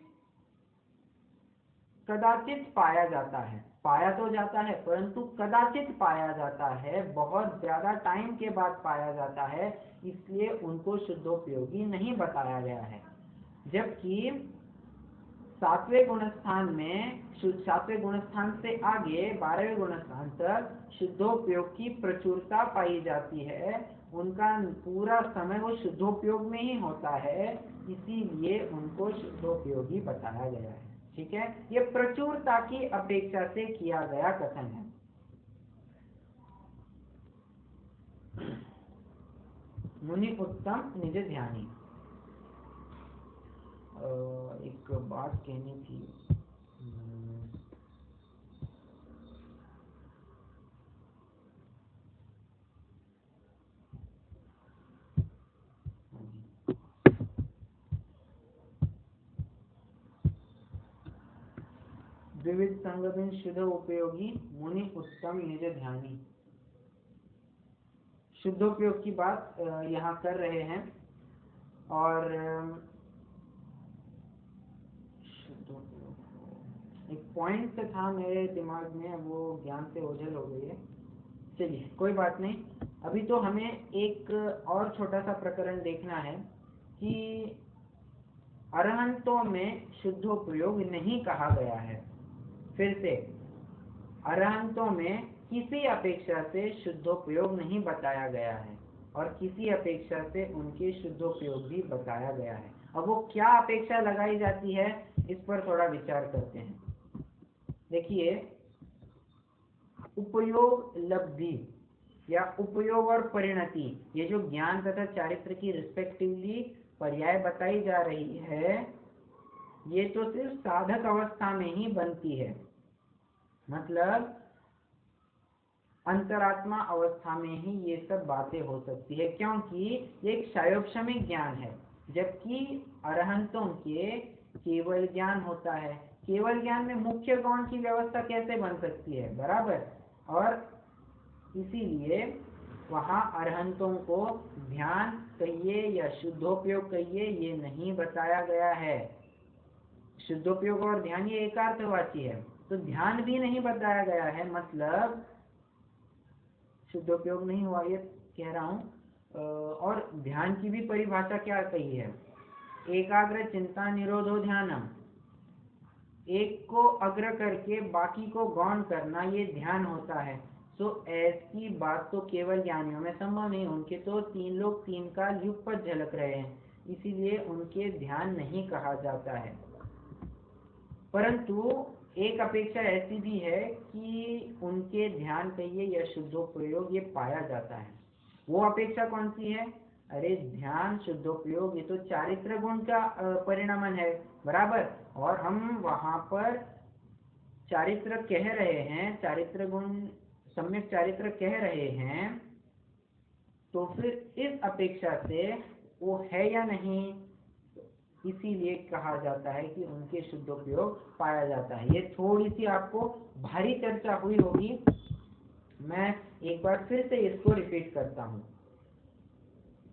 कदाचित पाया जाता है। पाया तो जाता है परंतु कदाचित पाया जाता है, बहुत ज्यादा टाइम के बाद पाया जाता है, इसलिए उनको शुद्धोपयोगी नहीं बताया गया है। जबकि सातवें गुणस्थान से आगे 12वें गुणस्थान तक शुद्धोपयोग की प्रचुरता पाई जाती है। उनका पूरा समय वो शुद्धोपयोग में ही होता है, इसीलिए उनको शुद्धोपयोगी बताया गया है। ठीक है, ये प्रचुरता की अपेक्षा से किया गया कथन है। मुनि उत्तम निज ध्यानी। एक बात कहनी थी। द्विविध संगतिन शुद्ध उपयोगी मुनि उत्तम निज ध्यानी। शुद्धोपयोग की बात यहाँ कर रहे हैं और एक पॉइंट था मेरे दिमाग में, वो ज्ञान से ओझल हो गई है। चलिए कोई बात नहीं। अभी तो हमें एक और छोटा सा प्रकरण देखना है कि अरहंतों में शुद्धोपयोग नहीं कहा गया है। फिर से अरहंतों में किसी अपेक्षा से शुद्धोपयोग नहीं बताया गया है और किसी अपेक्षा से उनके शुद्धोपयोग भी बताया गया है। अब वो क्या अपेक्षा लगाई जाती है, इस पर थोड़ा विचार करते हैं। देखिए, उपयोग लब्धि या उपयोग और परिणति, ये जो ज्ञान तथा चारित्र की रिस्पेक्टिवली पर्याय बताई जा रही है, ये तो सिर्फ साधक अवस्था में ही बनती है। मतलब अंतरात्मा अवस्था में ही ये सब बातें हो सकती है, क्योंकि ये एक शायोपशमिक ज्ञान है। जबकि अरहंतों के केवल ज्ञान होता है। केवल ज्ञान में मुख्य गौण की व्यवस्था कैसे बन सकती है, बराबर। और इसीलिए वहाँ अरहंतों को ध्यान कहिए या शुद्धोपयोग कहिए, ये नहीं बताया गया है। शुद्धोपयोग और ध्यान ये एकार्थवाची है, तो ध्यान भी नहीं बताया गया है, मतलब शुद्धोपयोग नहीं हुआ, ये कह रहा हूँ। और ध्यान की भी परिभाषा क्या कही है? एकाग्र चिंता निरोधो ध्यानम। एक को अग्र करके बाकी को गौण करना, ये ध्यान होता है। तो ऐसी बात तो केवल ज्ञानियों में संभव नहीं। उनके तो 3 लोग 3 काल युग पर झलक रहे हैं, इसीलिए उनके ध्यान नहीं कहा जाता है। परंतु एक अपेक्षा ऐसी भी है कि उनके ध्यान कहिए या शुद्धोपयोग ये पाया जाता है। वो अपेक्षा कौन सी है? अरे ध्यान शुद्धोपयोग ये तो चारित्र गुण का परिणामन है, बराबर। और हम वहां पर चारित्र कह रहे हैं, चारित्र गुण सम्यक चारित्र कह रहे हैं, तो फिर इस अपेक्षा से वो है या नहीं, इसीलिए कहा जाता है कि उनके शुद्धोपयोग पाया जाता है। ये थोड़ी सी आपको भारी चर्चा हुई होगी, मैं एक बार फिर से इसको रिपीट करता हूँ।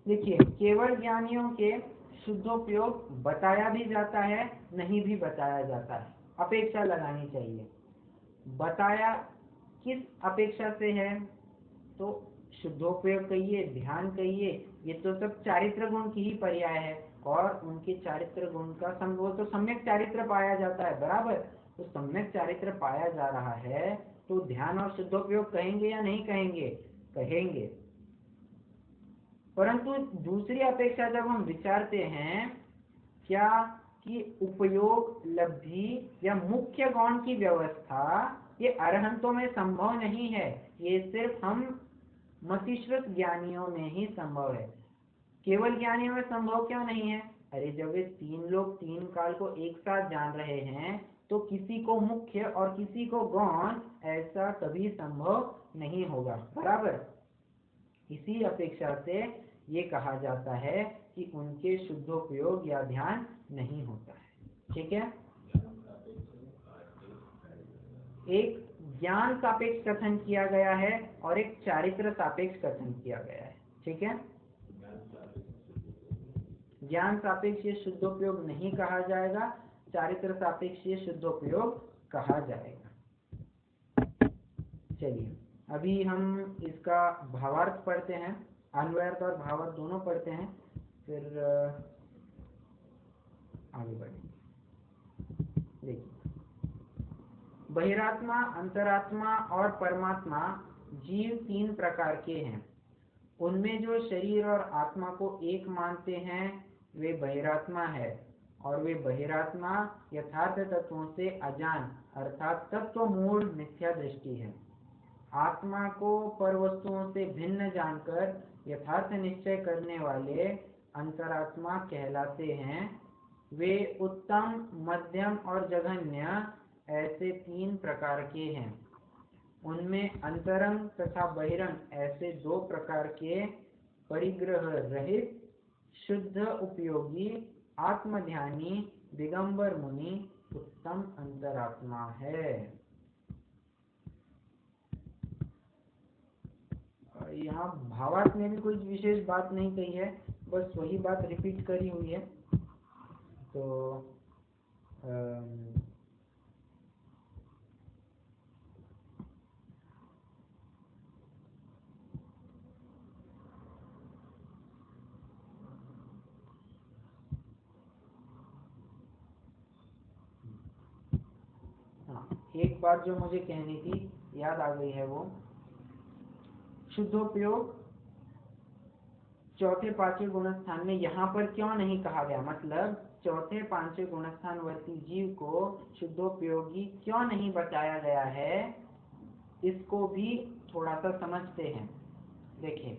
देखिए, केवल ज्ञानियों के शुद्धोपयोग बताया भी जाता है, नहीं भी बताया जाता है। अपेक्षा लगानी चाहिए। बताया किस अपेक्षा से है? तो शुद्धोपयोग कहिए, ध्यान कहिए, ये तो सब चारित्र गुण की ही पर्याय है। और उनके चारित्र गुण का संभव तो सम्यक चारित्र पाया जाता है, बराबर। तो सम्यक चारित्र पाया जा रहा है, तो ध्यान और शुद्धोपयोग कहेंगे या नहीं कहेंगे? कहेंगे। परंतु दूसरी अपेक्षा जब हम विचारते हैं, क्या कि उपयोग लब्धि या मुख्य गौण की व्यवस्था ये अरहंतों में संभव नहीं है, ये सिर्फ हम मतिश्रुत ज्ञानियों में ही संभव है। केवल ज्ञानियों में संभव क्यों नहीं है? अरे जब ये 3 लोग 3 काल को एक साथ जान रहे हैं, तो किसी को मुख्य और किसी को गौण, ऐसा कभी संभव नहीं होगा, बराबर। इसी अपेक्षा से ये कहा जाता है कि उनके शुद्धोपयोग या ध्यान नहीं होता है। ठीक है, एक ज्ञान सापेक्ष कथन किया गया है और एक चारित्र सापेक्ष कथन किया गया है। ठीक है, ज्ञान सापेक्ष ये शुद्धोपयोग नहीं कहा जाएगा, चारित्र सापेक्ष ये शुद्धोपयोग कहा जाएगा। चलिए अभी हम इसका भावार्थ पढ़ते हैं, अन्वयार्थ और भावार्थ दोनों पढ़ते हैं, फिर आगे बढ़ेंगे। देखिए, बहिरात्मा, अंतरात्मा और परमात्मा जीव तीन प्रकार के हैं। उनमें जो शरीर और आत्मा को एक मानते हैं वे बहिरात्मा है, और वे बहिरात्मा यथार्थ तत्वों से अजान अर्थात तत्व मूल मिथ्या दृष्टि है। आत्मा को पर वस्तुओं से भिन्न जानकर यथार्थ निश्चय करने वाले अंतरात्मा कहलाते हैं। वे उत्तम, मध्यम और जघन्य ऐसे तीन प्रकार के हैं। उनमें अंतरंग तथा बहिरंग ऐसे दो प्रकार के परिग्रह रहित शुद्ध उपयोगी आत्मध्यानी दिगंबर मुनि उत्तम अंतरात्मा है। यहाँ भावार्थ में भी कोई विशेष बात नहीं कही है, बस वही बात रिपीट करी हुई है। तो एक बात जो मुझे कहनी थी याद आ गई है, वो शुद्धोपयोग चौथे पांचवें गुणस्थान में यहाँ पर क्यों नहीं कहा गया, मतलब चौथे पांचवें गुणस्थान वर्ती जीव को शुद्धोपयोगी क्यों नहीं बताया गया है, इसको भी थोड़ा सा समझते हैं। देखिए,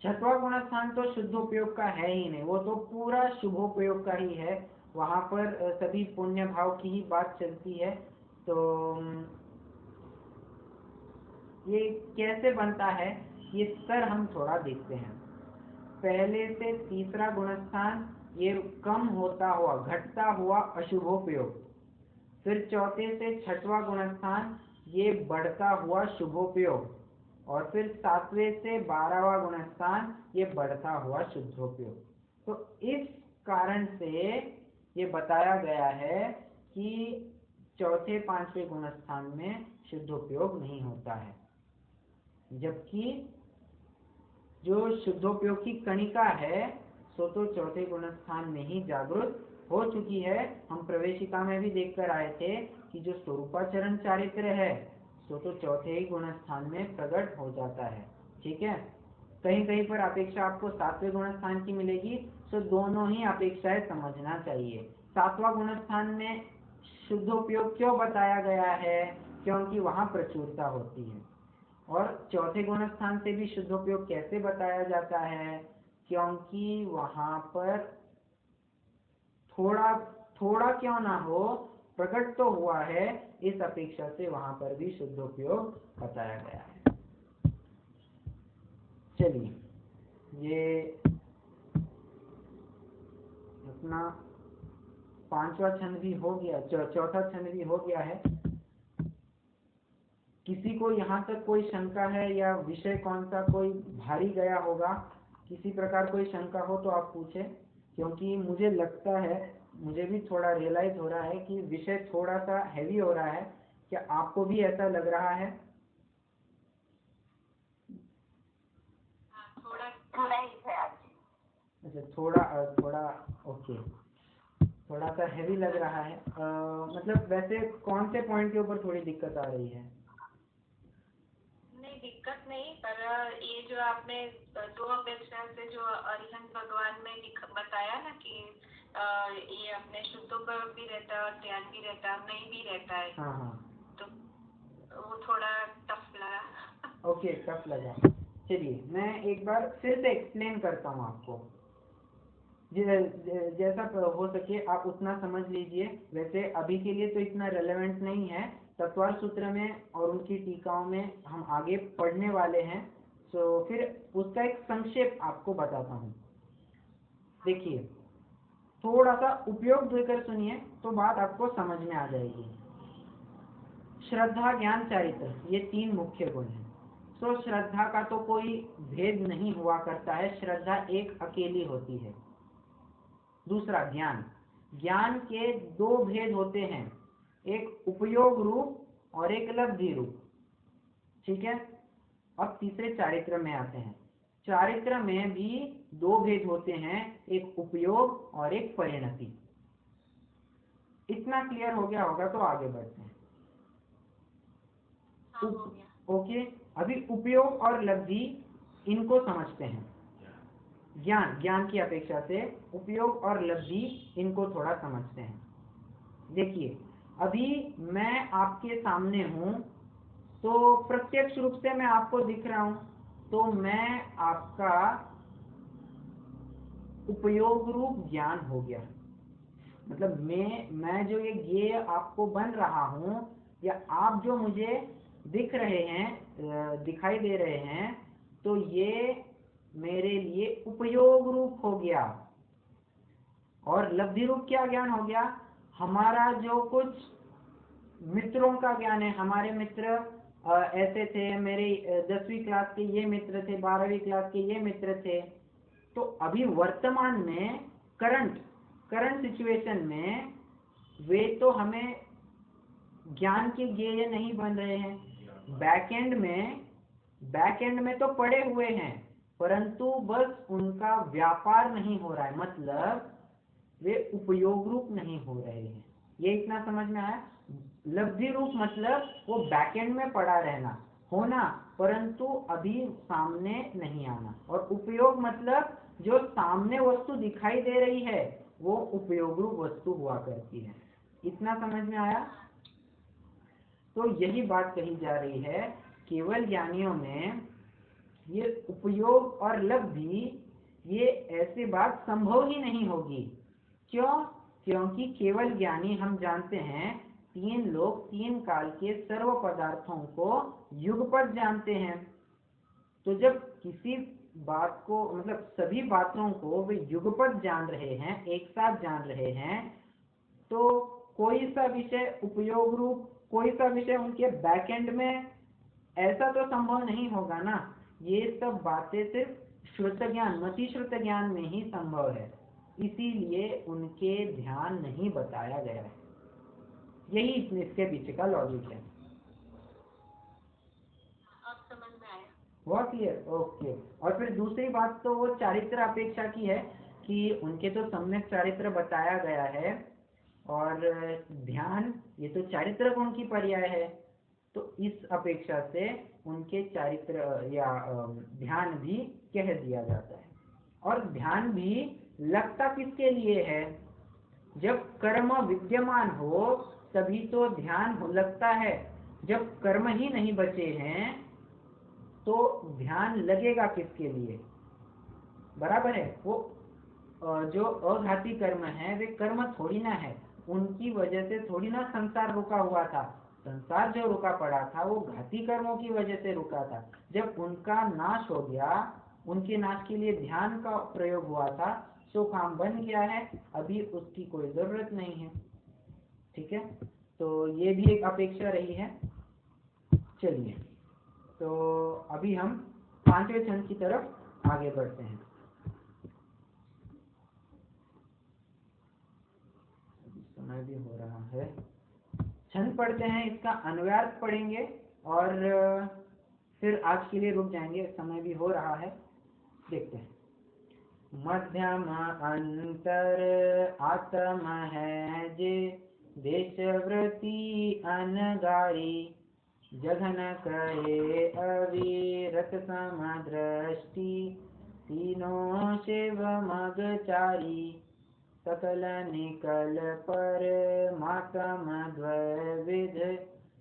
छठवां गुणस्थान तो शुद्धोपयोग का है ही नहीं, वो तो पूरा शुभोपयोग का ही है। वहां पर सभी पुण्य भाव की ही बात चलती है। तो ये कैसे बनता है, ये स्तर हम थोड़ा देखते हैं। पहले से तीसरा गुणस्थान ये कम होता हुआ, घटता हुआ अशुभोपयोग, फिर चौथे से छठवां गुणस्थान ये बढ़ता हुआ शुभोपयोग, और फिर 7वें से 12वां गुणस्थान ये बढ़ता हुआ शुद्धोपयोग। तो इस कारण से ये बताया गया है कि चौथे पांचवें गुणस्थान में शुद्धोपयोग नहीं होता है, जबकि जो शुद्धोपयोग की कणिका है सो तो चौथे गुणस्थान में ही जागृत हो चुकी है। हम प्रवेशिका में भी देखकर आए थे कि जो स्वरूपाचरण चारित्र है सो तो चौथे ही गुणस्थान में प्रकट हो जाता है। ठीक है, कहीं कहीं पर अपेक्षा आपको 7वें गुणस्थान की मिलेगी, तो दोनों ही अपेक्षाएं समझना चाहिए। 7वां गुणस्थान में शुद्धोपयोग क्यों बताया गया है, क्योंकि वहां प्रचुरता होती है। और चौथे गुणस्थान से भी शुद्धोपयोग कैसे बताया जाता है, क्योंकि वहां पर थोड़ा थोड़ा क्यों ना हो प्रकट तो हुआ है, इस अपेक्षा से वहां पर भी शुद्धोपयोग बताया गया है। चलिए, ये अपना पांचवा छंद भी हो गया, चौथा छंद भी हो गया है। किसी को यहाँ तक कोई शंका है या विषय कौन सा कोई भारी गया होगा, किसी प्रकार कोई शंका हो तो आप पूछें, क्योंकि मुझे लगता है, मुझे भी थोड़ा रियलाइज हो रहा है कि विषय थोड़ा सा हैवी हो रहा है। क्या आपको भी ऐसा लग रहा है?
थोड़ा ही है आज।
अच्छा, थोड़ा ओके, थोड़ा सा हैवी लग रहा है। मतलब वैसे कौन से पॉइंट के ऊपर थोड़ी दिक्कत आ रही है?
नहीं, दिक्कत नहीं, पर ये जो आपने दो अपेक्षा से जो अरिहंत भगवान में बताया ना कि ये अपने शुद्धोपयोग भी रहता है और ध्यान भी रहता है, नहीं भी रहता है।
हाँ,
तो वो थोड़ा टफ लगा।
ओके, टफ लगा। चलिए मैं एक बार फिर से एक्सप्लेन करता हूँ आपको, जैसा हो सके आप उतना समझ लीजिए। वैसे अभी के लिए तो इतना रेलेवेंट नहीं है, तत्वार सूत्र में और उनकी टीकाओं में हम आगे पढ़ने वाले हैं, तो फिर उसका एक संक्षेप आपको बताता हूँ। देखिए, थोड़ा सा उपयोग देकर सुनिए तो बात आपको समझ में आ जाएगी। श्रद्धा, ज्ञान, चारित्र, ये 3 मुख्य गुण हैं। तो श्रद्धा का तो कोई भेद नहीं हुआ करता है, श्रद्धा एक अकेली होती है। दूसरा ज्ञान, ज्ञान के 2 भेद होते हैं, एक उपयोग रूप और एक लब्धि रूप। ठीक है। अब तीसरे चारित्र में आते हैं। चारित्र में भी 2 भेद होते हैं, एक उपयोग और एक परिणति। इतना क्लियर हो गया होगा तो आगे बढ़ते हैं। ओके, अभी उपयोग और लब्धि इनको समझते हैं। ज्ञान की अपेक्षा से उपयोग और लब्धि इनको थोड़ा समझते हैं। देखिए, अभी मैं आपके सामने हूं तो प्रत्यक्ष रूप से मैं आपको दिख रहा हूं, तो मैं आपका उपयोग रूप ज्ञान हो गया। मतलब मैं जो ये आपको बन रहा हूं, या आप जो मुझे दिख रहे हैं, दिखाई दे रहे हैं, तो ये मेरे लिए उपयोग रूप हो गया। और लब्धि रूप क्या ज्ञान हो गया? हमारा जो कुछ मित्रों का ज्ञान है, हमारे मित्र ऐसे थे, मेरे 10वीं क्लास के ये मित्र थे, 12वीं क्लास के ये मित्र थे। तो अभी वर्तमान में करंट सिचुएशन में वे तो हमें ज्ञान के ज्ञेय नहीं बन रहे हैं। बैकएंड में तो पड़े हुए हैं, परंतु बस उनका व्यापार नहीं हो रहा है, मतलब वे उपयोग रूप नहीं हो रहे हैं। ये इतना समझ में आया? लब्धि रूप मतलब वो बैकएंड में पड़ा रहना, होना, परंतु अभी सामने नहीं आना। और उपयोग मतलब जो सामने वस्तु दिखाई दे रही है वो उपयोग रूप वस्तु हुआ करती है। इतना समझ में आया? तो यही बात कही जा रही है, केवल ज्ञानियों में ये उपयोग और लब्धि, ये ऐसी बात संभव ही नहीं होगी। क्यों? क्योंकि केवल ज्ञानी, हम जानते हैं, 3 लोग 3 काल के सर्व पदार्थों को युगपत जानते हैं। तो जब किसी बात को, मतलब सभी बातों को वे युगपत जान रहे हैं, एक साथ जान रहे हैं, तो कोई सा विषय उपयोग रूप, कोई सा विषय उनके बैकएंड में, ऐसा तो संभव नहीं होगा ना। ये सब बातें सिर्फ श्रुत ज्ञान, मति श्रुत ज्ञान में ही संभव है, इसीलिए उनके ध्यान नहीं बताया गया है। यही इसके पीछे का लॉजिक है।
अब समझ में आया।
हुआ क्लियर? ओके। और फिर दूसरी बात तो वो चारित्र अपेक्षा की है कि उनके तो सम्यक चारित्र बताया गया है, और ध्यान ये तो चारित्र गुण की पर्याय है, तो इस अपेक्षा से उनके चारित्र या ध्यान भी कह दिया जाता है। और ध्यान भी लगता किसके लिए है? जब कर्म विद्यमान हो तभी तो ध्यान लगता है। जब कर्म ही नहीं बचे हैं तो ध्यान लगेगा किसके लिए? बराबर है। वो जो अघाती कर्म है वे कर्म थोड़ी ना है, उनकी वजह से थोड़ी ना संसार रुका हुआ था। संसार जो रुका पड़ा था वो घाती कर्मों की वजह से रुका था। जब उनका नाश हो गया, उनके नाश के लिए ध्यान का प्रयोग हुआ था, तो काम बन गया है, अभी उसकी कोई जरूरत नहीं है। ठीक है, तो ये भी एक अपेक्षा रही है। चलिए, तो अभी हम 5वें छंद की तरफ आगे बढ़ते हैं। समय भी हो रहा है, छंद पढ़ते हैं, इसका अन्वयार्थ पढ़ेंगे और फिर आज के लिए रुक जाएंगे, समय भी हो रहा है। देखते हैं। मध्यम अंतर आत्म है जे, देशवृत्ति अनगारी, जघन करे अविरत समदृष्टि, तीनों शिव मगचारी, सकल निकल पर मातम द्वैविध,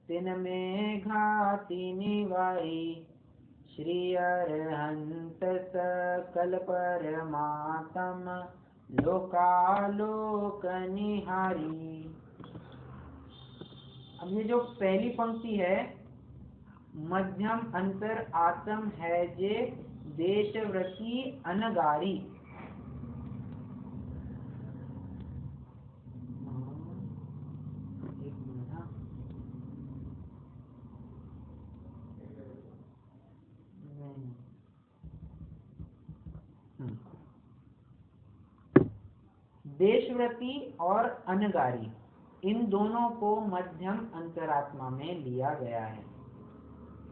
तिन में घाति निवारी, श्री अरहंत सकल परमात्म, लोकालोक निहारी। अब ये जो पहली पंक्ति है मध्यम अंतर आत्म है जे देशव्रती अनगारी। देशव्रती और अनगारी, इन दोनों को मध्यम अंतरात्मा में लिया गया है।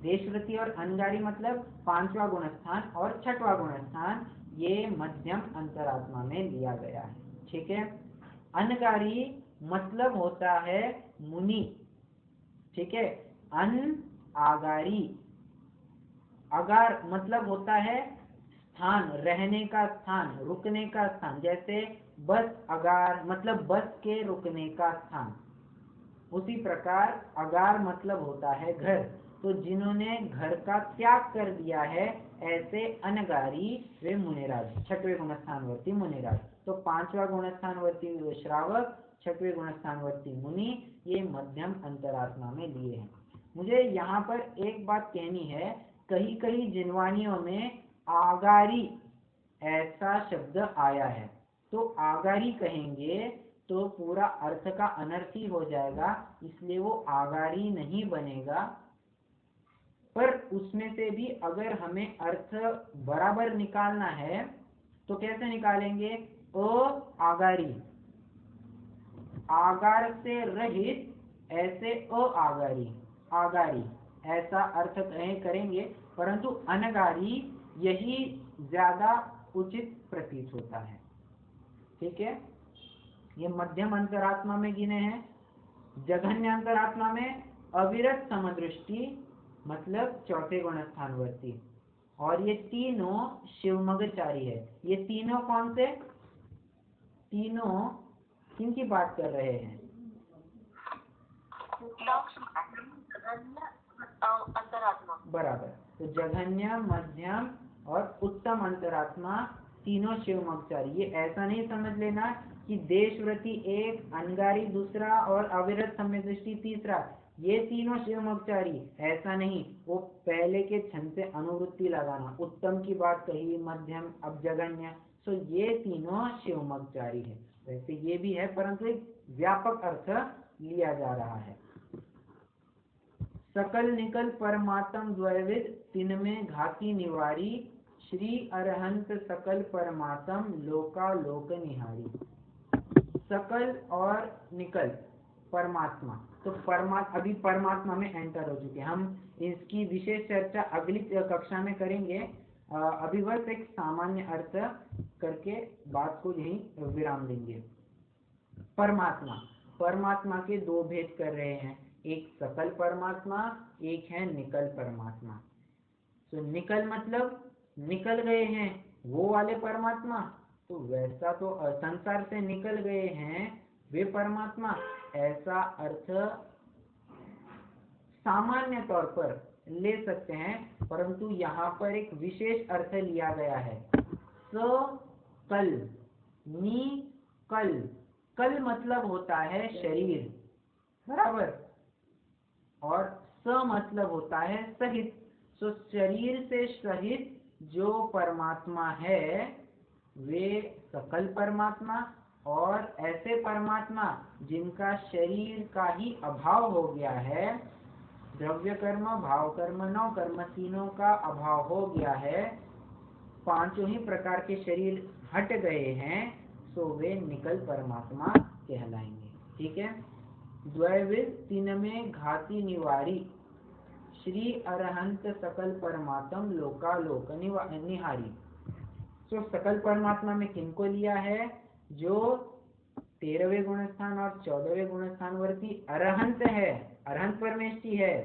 देशव्रती और अनगारी मतलब पांचवा गुणस्थान और छठवां गुणस्थान, ये मध्यम अंतरात्मा में लिया गया है। ठीक है। अनगारी मतलब होता है मुनि। ठीक है। अन आगारी, अगार मतलब होता है स्थान, रहने का स्थान, रुकने का स्थान। जैसे बस अगार मतलब बस के रुकने का स्थान, उसी प्रकार अगार मतलब होता है घर। तो जिन्होंने घर का त्याग कर दिया है ऐसे अनगारी वे मुनिराज, छठवें गुणस्थानवर्ती मुनिराज। तो पांचवा गुणस्थानवर्ती श्रावक, छठवें गुणस्थानवर्ती मुनि, ये मध्यम अंतरात्मा में लिए हैं। मुझे यहाँ पर एक बात कहनी है, कहीं कहीं जिनवानियों में आगारी ऐसा शब्द आया है, तो आगारी कहेंगे तो पूरा अर्थ का अनर्थ ही हो जाएगा, इसलिए वो आगारी नहीं बनेगा। पर उसमें से भी अगर हमें अर्थ बराबर निकालना है तो कैसे निकालेंगे? आगारी, आगार से रहित, ऐसे आगारी, आगारी ऐसा अर्थ करेंगे, परंतु अनगारी यही ज्यादा उचित प्रतीत होता है। ठीक है। ये मध्यम अंतरात्मा में गिने हैं। जघन्य अंतरात्मा में अविरत समदृष्टि मतलब चौथे गुणस्थानवर्ती, और ये तीनों शिवमगचारी है। ये तीनों कौन से? तीनों किनकी बात कर रहे हैं?
अंतरात्मा।
बराबर। तो जघन्य, मध्यम और उत्तम अंतरात्मा तीनों शिवमगचारी। ये ऐसा नहीं समझ लेना कि देशव्रती एक, अनगारी दूसरा और अविरत समदृष्टि तीसरा, ये तीनों शिवमगचारी, ऐसा नहीं। वो पहले के छंद से अनुवृत्ति लगाना, उत्तम की बात कही, मध्यम, अब जघन्य, तो ये तीनों शिवमगचारी है। वैसे ये भी है, परंतु एक व्यापक अर्थ लिया जा रहा है। सकल निकल परमात्म द्वैविद, तीन में घाती निवारी, श्री अरहंत सकल परमात्म लोका लोक निहारी। सकल और निकल परमात्मा, तो अभी परमात्मा में एंटर हो चुके। हम इसकी विशेष चर्चा अगली कक्षा में करेंगे। अभी बस एक सामान्य अर्थ करके बात को यहीं विराम देंगे। परमात्मा, परमात्मा के दो भेद कर रहे हैं, एक सकल परमात्मा, एक है निकल परमात्मा। तो निकल मतलब निकल गए हैं वो वाले परमात्मा, तो वैसा तो संसार से निकल गए हैं वे परमात्मा, ऐसा अर्थ सामान्य तौर पर ले सकते हैं, परंतु यहाँ पर एक विशेष अर्थ लिया गया है। सकल, निकल, कल मतलब होता है शरीर, बराबर, और स मतलब होता है सहित। तो शरीर से सहित जो परमात्मा है वे सकल परमात्मा, और ऐसे परमात्मा जिनका शरीर का ही अभाव हो गया है, द्रव्य कर्म, भाव कर्म, नौ कर्म तीनों का अभाव हो गया है, पांचों ही प्रकार के शरीर हट गए हैं, तो वे निकल परमात्मा कहलाएंगे। ठीक है। द्वैविध, तीन में घाती निवारी, श्री अरहंत सकल परमात्म लोका लोक निहारी। तो सकल परमात्मा में किनको लिया है? जो 13वें गुणस्थान और 14वें गुणस्थानवर्ती अरहंत है, अरहंत परमेष्ठी है,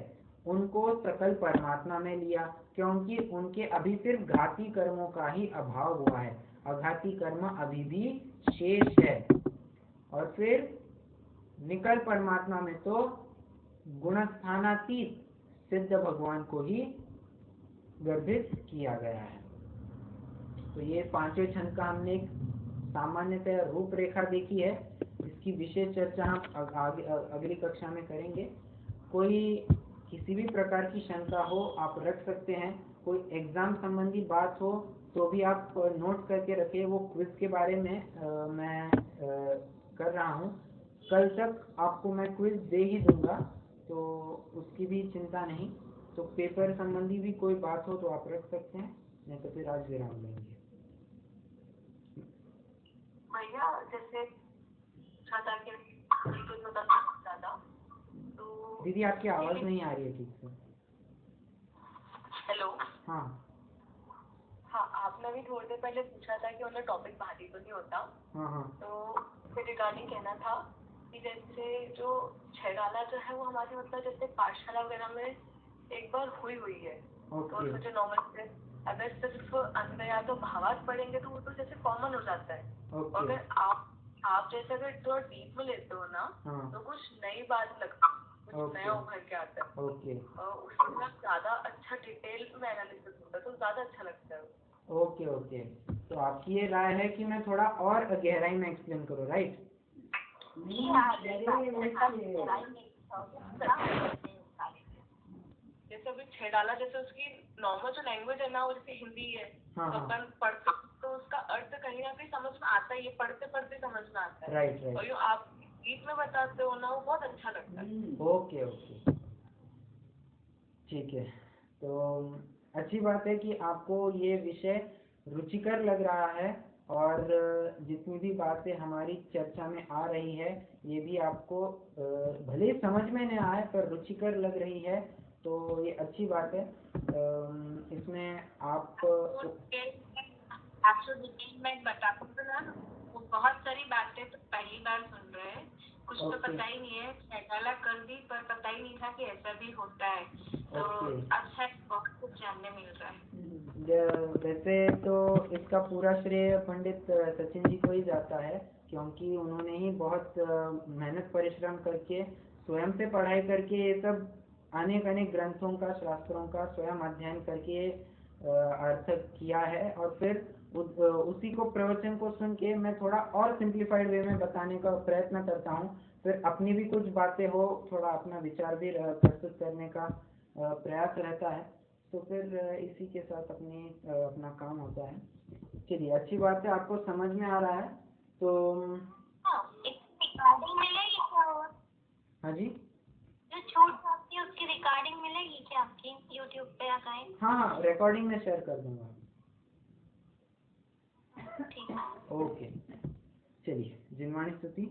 उनको सकल परमात्मा में लिया, क्योंकि उनके अभी सिर्फ घाती कर्मों का ही अभाव हुआ है, अघाती कर्म अभी भी शेष है। और फिर निकल परमात्मा में तो गुणस्थानातीत सिद्ध भगवान को ही गर्भित किया गया है। तो ये पांचवें छंद का हमने एक सामान्यतः रूपरेखा देखी है, इसकी विशेष चर्चा हम अगली कक्षा में करेंगे। कोई किसी भी प्रकार की शंका हो आप रख सकते हैं। कोई एग्ज़ाम संबंधी बात हो तो भी आप नोट करके रखें। वो क्विज़ के बारे में मैं कर रहा हूँ। कल तक आपको मैं क्विज़ दे ही दूँगा, तो उसकी भी चिंता नहीं। तो पेपर संबंधी भी कोई बात हो तो आप रख सकते हैं, नहीं तो फिर आज विराम लेंगे।
भैया जैसे छाता के कुछ बता ज़्यादा तो
दीदी आपकी आवाज़ नहीं आ रही है ठीक से।
हेलो।
हाँ
हाँ, आपने अभी थोड़ी देर पहले पूछा था कि उन्हें टॉपिक भारी तो नहीं होता।
हाँ हाँ
तो फिर रिगार्डिंग कहना था कि जैसे जो छैगाला जो है वो हमारे मतलब जैसे पाठशाला वगैरह में एक बार हुई है। तो
ओके
उसमें जो नॉर्मल अगर सिर्फ अन्वया तो भावार्थ पढ़ेंगे तो वो तो जैसे कॉमन हो जाता है।
ओके
अगर आप जैसे अगर थोड़ा डीप में लेते हो ना
हाँ
तो कुछ नई बात लगती है, कुछ
ओके
नया उभर के आता है
ओके
और उसमें ज्यादा अच्छा डिटेल में एनालिसिस होता है तो ज्यादा अच्छा लगता है।
ओके ओके तो आपकी ये राय है कि मैं थोड़ा और गहराई में एक्सप्लेन करूँ, राइट?
जैसे अभी छैडाला जैसे उसकी नॉर्मल जो लैंग्वेज है ना वो जैसे हिंदी है
हाँ
तो
हाँ
अपन पढ़ते तो उसका अर्थ कहीं ना कहीं समझ में आता है, ये पढ़ते पढ़ते समझ में आता है।
राइट राइट
और जो आप गीत में बताते हो ना वो बहुत अच्छा लगता है।
ओके ओके ठीक है। तो अच्छी बात है कि आपको ये विषय रुचिकर लग रहा है और जितनी भी बातें हमारी चर्चा में आ रही है ये भी आपको भले ही समझ में नहीं आए पर रुचिकर लग रही है, तो ये अच्छी बात है। इसमें आप
आपको डिटेल में बताऊँ तो ना वो बहुत सारी बातें तो पहली बार सुन रहे हैं, कुछ तो पता ही नहीं है। छैगाला कर दी पर पता ही नहीं था कि ऐसा भी होता है, तो अच्छा है, बहुत कुछ जानने मिल रहा है।
वैसे तो इसका पूरा श्रेय पंडित सचिन जी को ही जाता है, क्योंकि उन्होंने ही बहुत मेहनत परिश्रम करके स्वयं से पढ़ाई करके ये सब अनेक अनेक ग्रंथों का शास्त्रों का स्वयं अध्ययन करके अर्थ किया है। और फिर उसी को प्रवचन को सुन के मैं थोड़ा और सिंप्लीफाइड वे में बताने का प्रयत्न करता हूँ। फिर अपनी भी कुछ बातें हो, थोड़ा अपना विचार भी प्रस्तुत करने का प्रयास रहता है, तो फिर इसी के साथ अपना काम होता है। चलिए अच्छी बात है, आपको समझ में आ रहा है तो
रिकॉर्डिंग मिलेगी क्या? और
हाँ जी
जो छूट आपकी उसकी रिकॉर्डिंग मिलेगी क्या आपकी यूट्यूब पे या कहीं?
हाँ हाँ रिकॉर्डिंग में शेयर कर दूंगा।
ठीक है।
ओके चलिए जिनवाणी स्तुति।